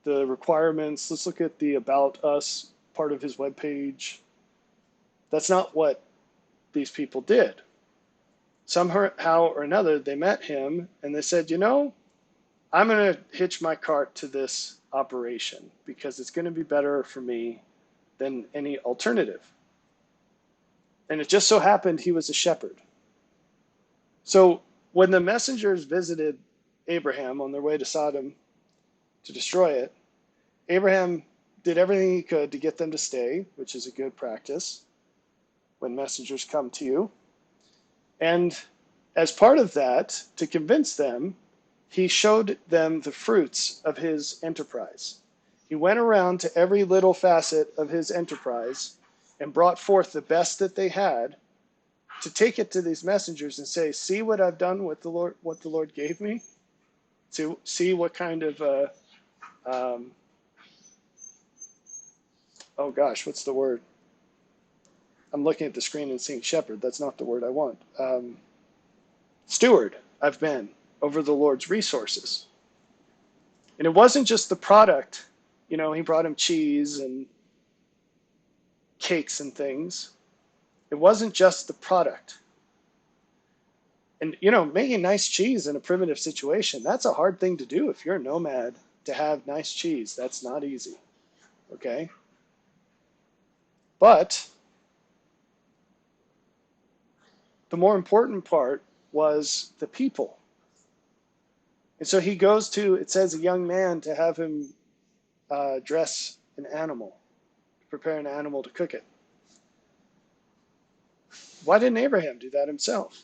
requirements. Let's look at the About Us part of his webpage. That's not what these people did. Somehow or another, they met him and they said, you know, I'm going to hitch my cart to this operation because it's going to be better for me than any alternative. And it just so happened he was a shepherd. So when the messengers visited Abraham on their way to Sodom to destroy it, Abraham did everything he could to get them to stay, which is a good practice when messengers come to you. And as part of that, to convince them, he showed them the fruits of his enterprise. He went around to every little facet of his enterprise and brought forth the best that they had to take it to these messengers and say, see what I've done with the Lord, what the Lord gave me? See what kind of, oh gosh, what's the word? I'm looking at the screen and seeing shepherd. That's not the word I want. Steward I've been over the Lord's resources. And it wasn't just the product. You know, he brought him cheese and cakes and things. It wasn't just the product. And, you know, making nice cheese in a primitive situation, that's a hard thing to do if you're a nomad, to have nice cheese. That's not easy. Okay? But the more important part was the people. And so he goes to, it says, a young man to have him dress an animal, prepare an animal to cook it. Why didn't Abraham do that himself?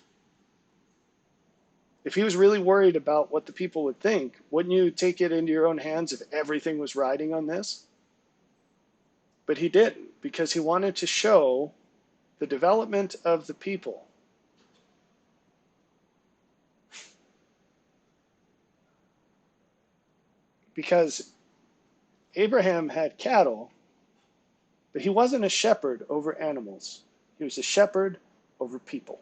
If he was really worried about what the people would think, wouldn't you take it into your own hands if everything was riding on this? But he didn't, because he wanted to show the development of the people. Because Abraham had cattle, but he wasn't a shepherd over animals. He was a shepherd over people.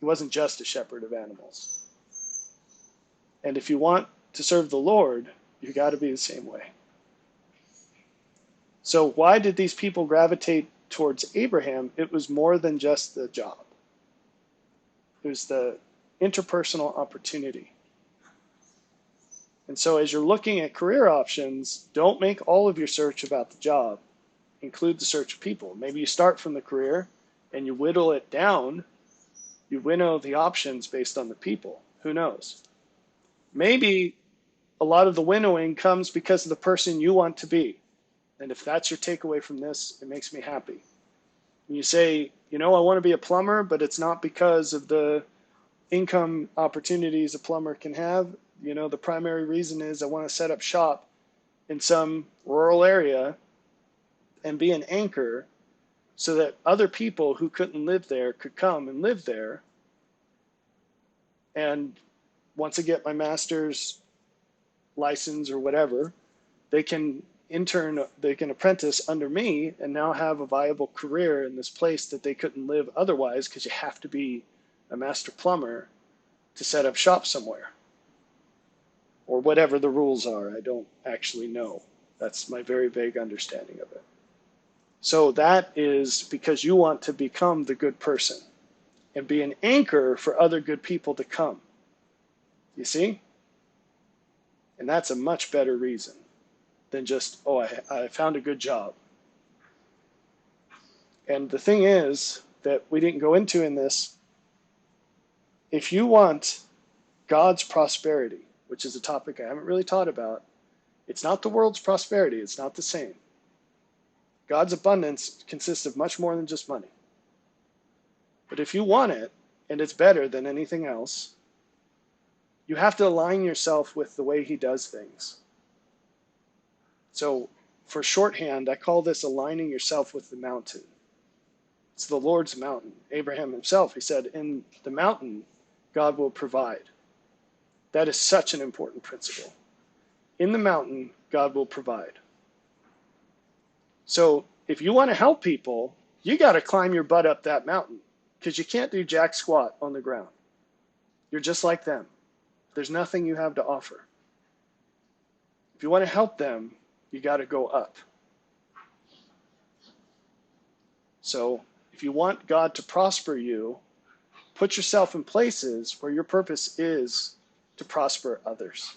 He wasn't just a shepherd of animals. And if you want to serve the Lord, you got to be the same way. So why did these people gravitate towards Abraham? It was more than just the job. It was the interpersonal opportunity. And so as you're looking at career options, don't make all of your search about the job. Include the search of people. Maybe you start from the career and you whittle it down. You winnow the options based on the people. Who knows? Maybe a lot of the winnowing comes because of the person you want to be. And if that's your takeaway from this, it makes me happy. And you say, you know, I want to be a plumber, but it's not because of the income opportunities a plumber can have. You know, the primary reason is I want to set up shop in some rural area and be an anchor so that other people who couldn't live there could come and live there. And once I get my master's license or whatever, they can apprentice under me and now have a viable career in this place that they couldn't live otherwise, because you have to be a master plumber to set up shop somewhere. Or whatever the rules are, I don't actually know. That's my very vague understanding of it. So that is because you want to become the good person and be an anchor for other good people to come. You see? And that's a much better reason than just, oh, I found a good job. And the thing is that we didn't go into in this, if you want God's prosperity, which is a topic I haven't really taught about, it's not the world's prosperity. It's not the same. God's abundance consists of much more than just money. But if you want it, and it's better than anything else, you have to align yourself with the way he does things. So for shorthand, I call this aligning yourself with the mountain. It's the Lord's mountain. Abraham himself, he said, in the mountain, God will provide. That is such an important principle. In the mountain, God will provide. So if you want to help people, you got to climb your butt up that mountain, because you can't do jack squat on the ground. You're just like them. There's nothing you have to offer. If you want to help them, you got to go up. So if you want God to prosper you, put yourself in places where your purpose is to prosper others.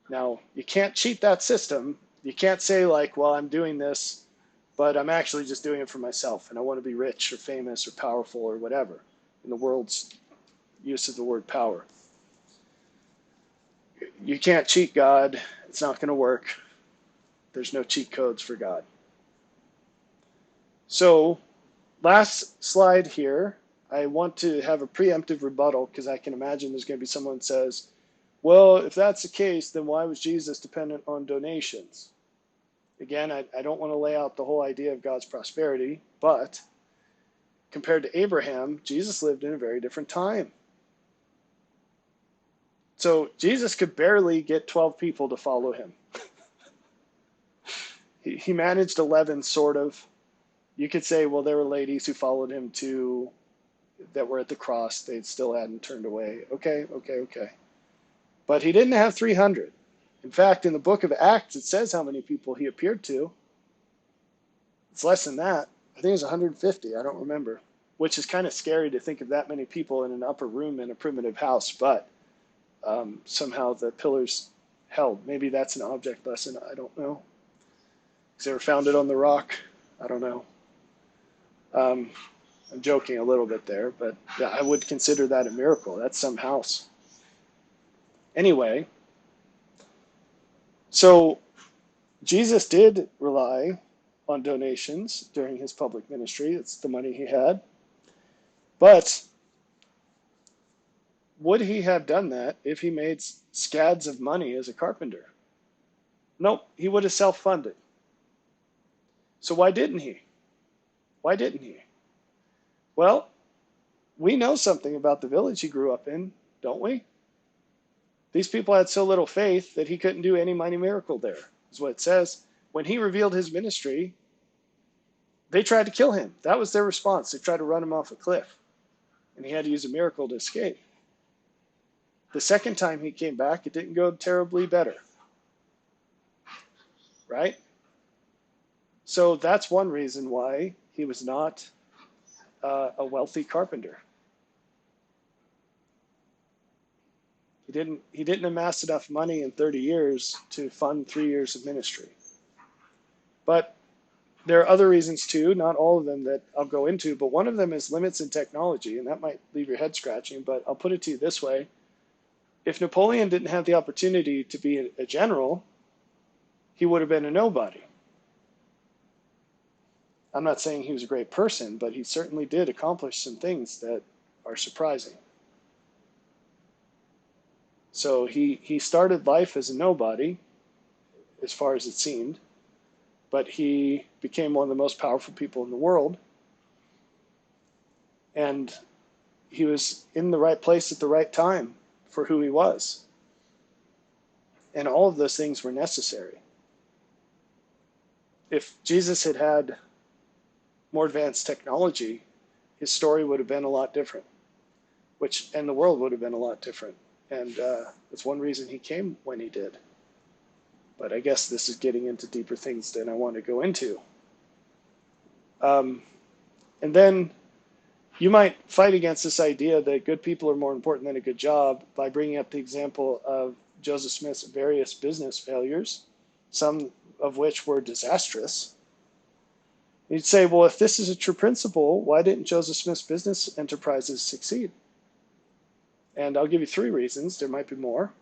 Now, you can't cheat that system. You can't say like, well, I'm doing this, but I'm actually just doing it for myself, and I want to be rich or famous or powerful or whatever, in the world's use of the word power. You can't cheat God. It's not going to work. There's no cheat codes for God. So, last slide here. I want to have a preemptive rebuttal, because I can imagine there's going to be someone that says, well, if that's the case, then why was Jesus dependent on donations? Again, I don't want to lay out the whole idea of God's prosperity, but compared to Abraham, Jesus lived in a very different time. So Jesus could barely get 12 people to follow him. He managed 11, sort of. You could say, well, there were ladies who followed him too that were at the cross. They still hadn't turned away. Okay, okay, okay. But he didn't have 300. In fact, in the book of Acts, it says how many people he appeared to. It's less than that. I think it was 150. I don't remember, which is kind of scary to think of that many people in an upper room in a primitive house. But somehow the pillars held. Maybe that's an object lesson. I don't know. Because they were founded on the rock. I don't know. I'm joking a little bit there, but yeah, I would consider that a miracle. That's some house. Anyway, so Jesus did rely on donations during his public ministry. It's the money he had. But would he have done that if he made scads of money as a carpenter? Nope, he would have self-funded. So why didn't he? Why didn't he? Well, we know something about the village he grew up in, don't we? These people had so little faith that he couldn't do any mighty miracle there, is what it says. When he revealed his ministry, they tried to kill him. That was their response. They tried to run him off a cliff, and he had to use a miracle to escape. The second time he came back, it didn't go terribly better, right? So that's one reason why he was not a wealthy carpenter. He didn't amass enough money in 30 years to fund 3 years of ministry. But there are other reasons too, not all of them that I'll go into, but one of them is limits in technology, and that might leave your head scratching, but I'll put it to you this way. If Napoleon didn't have the opportunity to be a general, he would have been a nobody. I'm not saying he was a great person, but he certainly did accomplish some things that are surprising. So he started life as a nobody, as far as it seemed, but he became one of the most powerful people in the world. And he was in the right place at the right time for who he was. And all of those things were necessary. If Jesus had had more advanced technology, his story would have been a lot different, and the world would have been a lot different. And that's one reason he came when he did. But I guess this is getting into deeper things than I want to go into. And then you might fight against this idea that good people are more important than a good job by bringing up the example of Joseph Smith's various business failures, some of which were disastrous. You'd say, well, if this is a true principle, why didn't Joseph Smith's business enterprises succeed? And I'll give you 3 reasons. There might be more.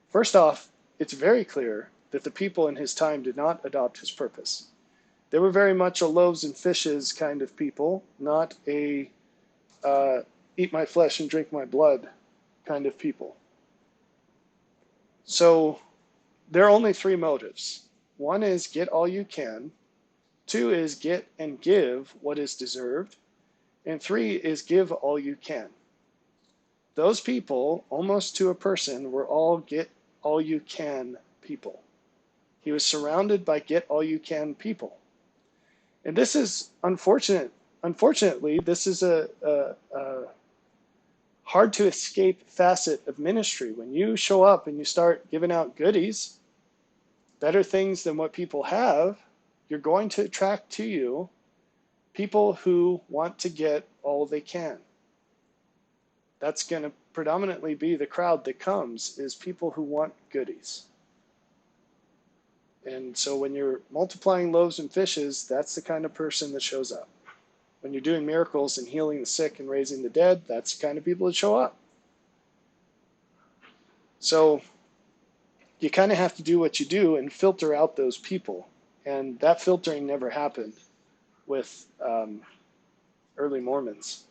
First off, it's very clear that the people in his time did not adopt his purpose. They were very much a loaves and fishes kind of people, not a eat my flesh and drink my blood kind of people. So there are only 3 motives. 1 is get all you can. 2 is get and give what is deserved. And 3 is give all you can. Those people, almost to a person, were all get all you can people. He was surrounded by get all you can people. And this is unfortunate. Unfortunately, this is a hard to escape facet of ministry. When you show up and you start giving out goodies, better things than what people have, you're going to attract to you people who want to get all they can. That's going to predominantly be the crowd that comes, is people who want goodies. And so when you're multiplying loaves and fishes, that's the kind of person that shows up. When you're doing miracles and healing the sick and raising the dead, that's the kind of people that show up. So you kind of have to do what you do and filter out those people. And that filtering never happened with early Mormons.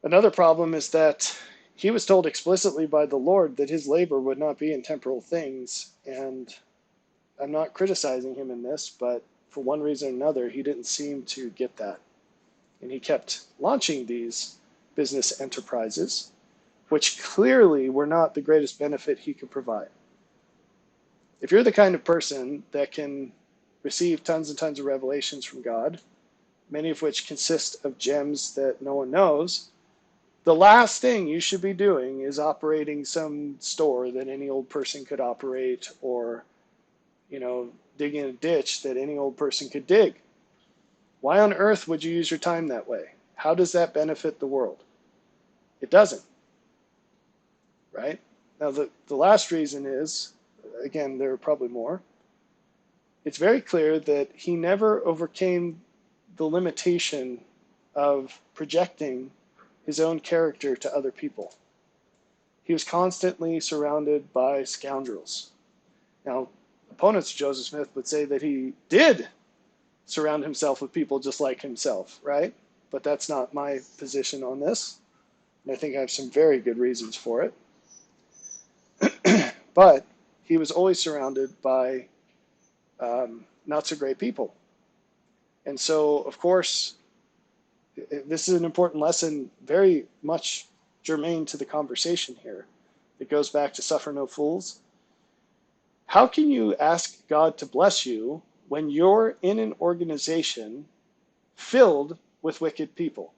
Another problem is that he was told explicitly by the Lord that his labor would not be in temporal things. And I'm not criticizing him in this, but for one reason or another, he didn't seem to get that. And he kept launching these business enterprises, which clearly were not the greatest benefit he could provide. If you're the kind of person that can receive tons and tons of revelations from God, many of which consist of gems that no one knows, the last thing you should be doing is operating some store that any old person could operate, or, digging a ditch that any old person could dig. Why on earth would you use your time that way? How does that benefit the world? It doesn't, right? Now, the last reason is, again, there are probably more. It's very clear that he never overcame the limitation of projecting his own character to other people. He was constantly surrounded by scoundrels. Now, opponents of Joseph Smith would say that he did surround himself with people just like himself, right? But that's not my position on this. And I think I have some very good reasons for it. But he was always surrounded by not so great people. And so, of course, this is an important lesson, very much germane to the conversation here. It goes back to suffer no fools. How can you ask God to bless you when you're in an organization filled with wicked people?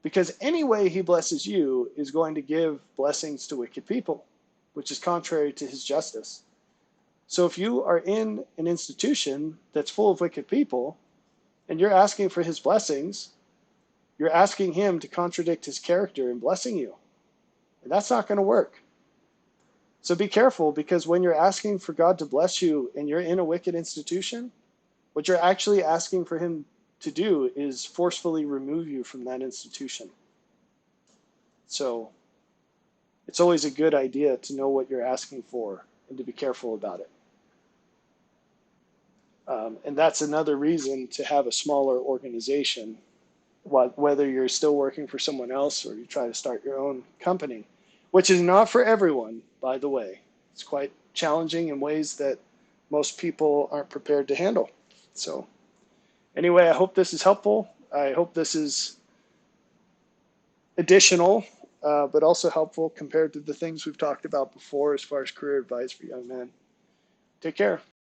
Because any way he blesses you is going to give blessings to wicked people, which is contrary to his justice. So if you are in an institution that's full of wicked people and you're asking for his blessings, you're asking him to contradict his character in blessing you. And that's not going to work. So be careful, because when you're asking for God to bless you and you're in a wicked institution, what you're actually asking for him to do is forcefully remove you from that institution. So it's always a good idea to know what you're asking for and to be careful about it. And that's another reason to have a smaller organization, whether you're still working for someone else or you try to start your own company, which is not for everyone, by the way. It's quite challenging in ways that most people aren't prepared to handle. So anyway, I hope this is helpful. I hope this is additional, but also helpful compared to the things we've talked about before as far as career advice for young men. Take care.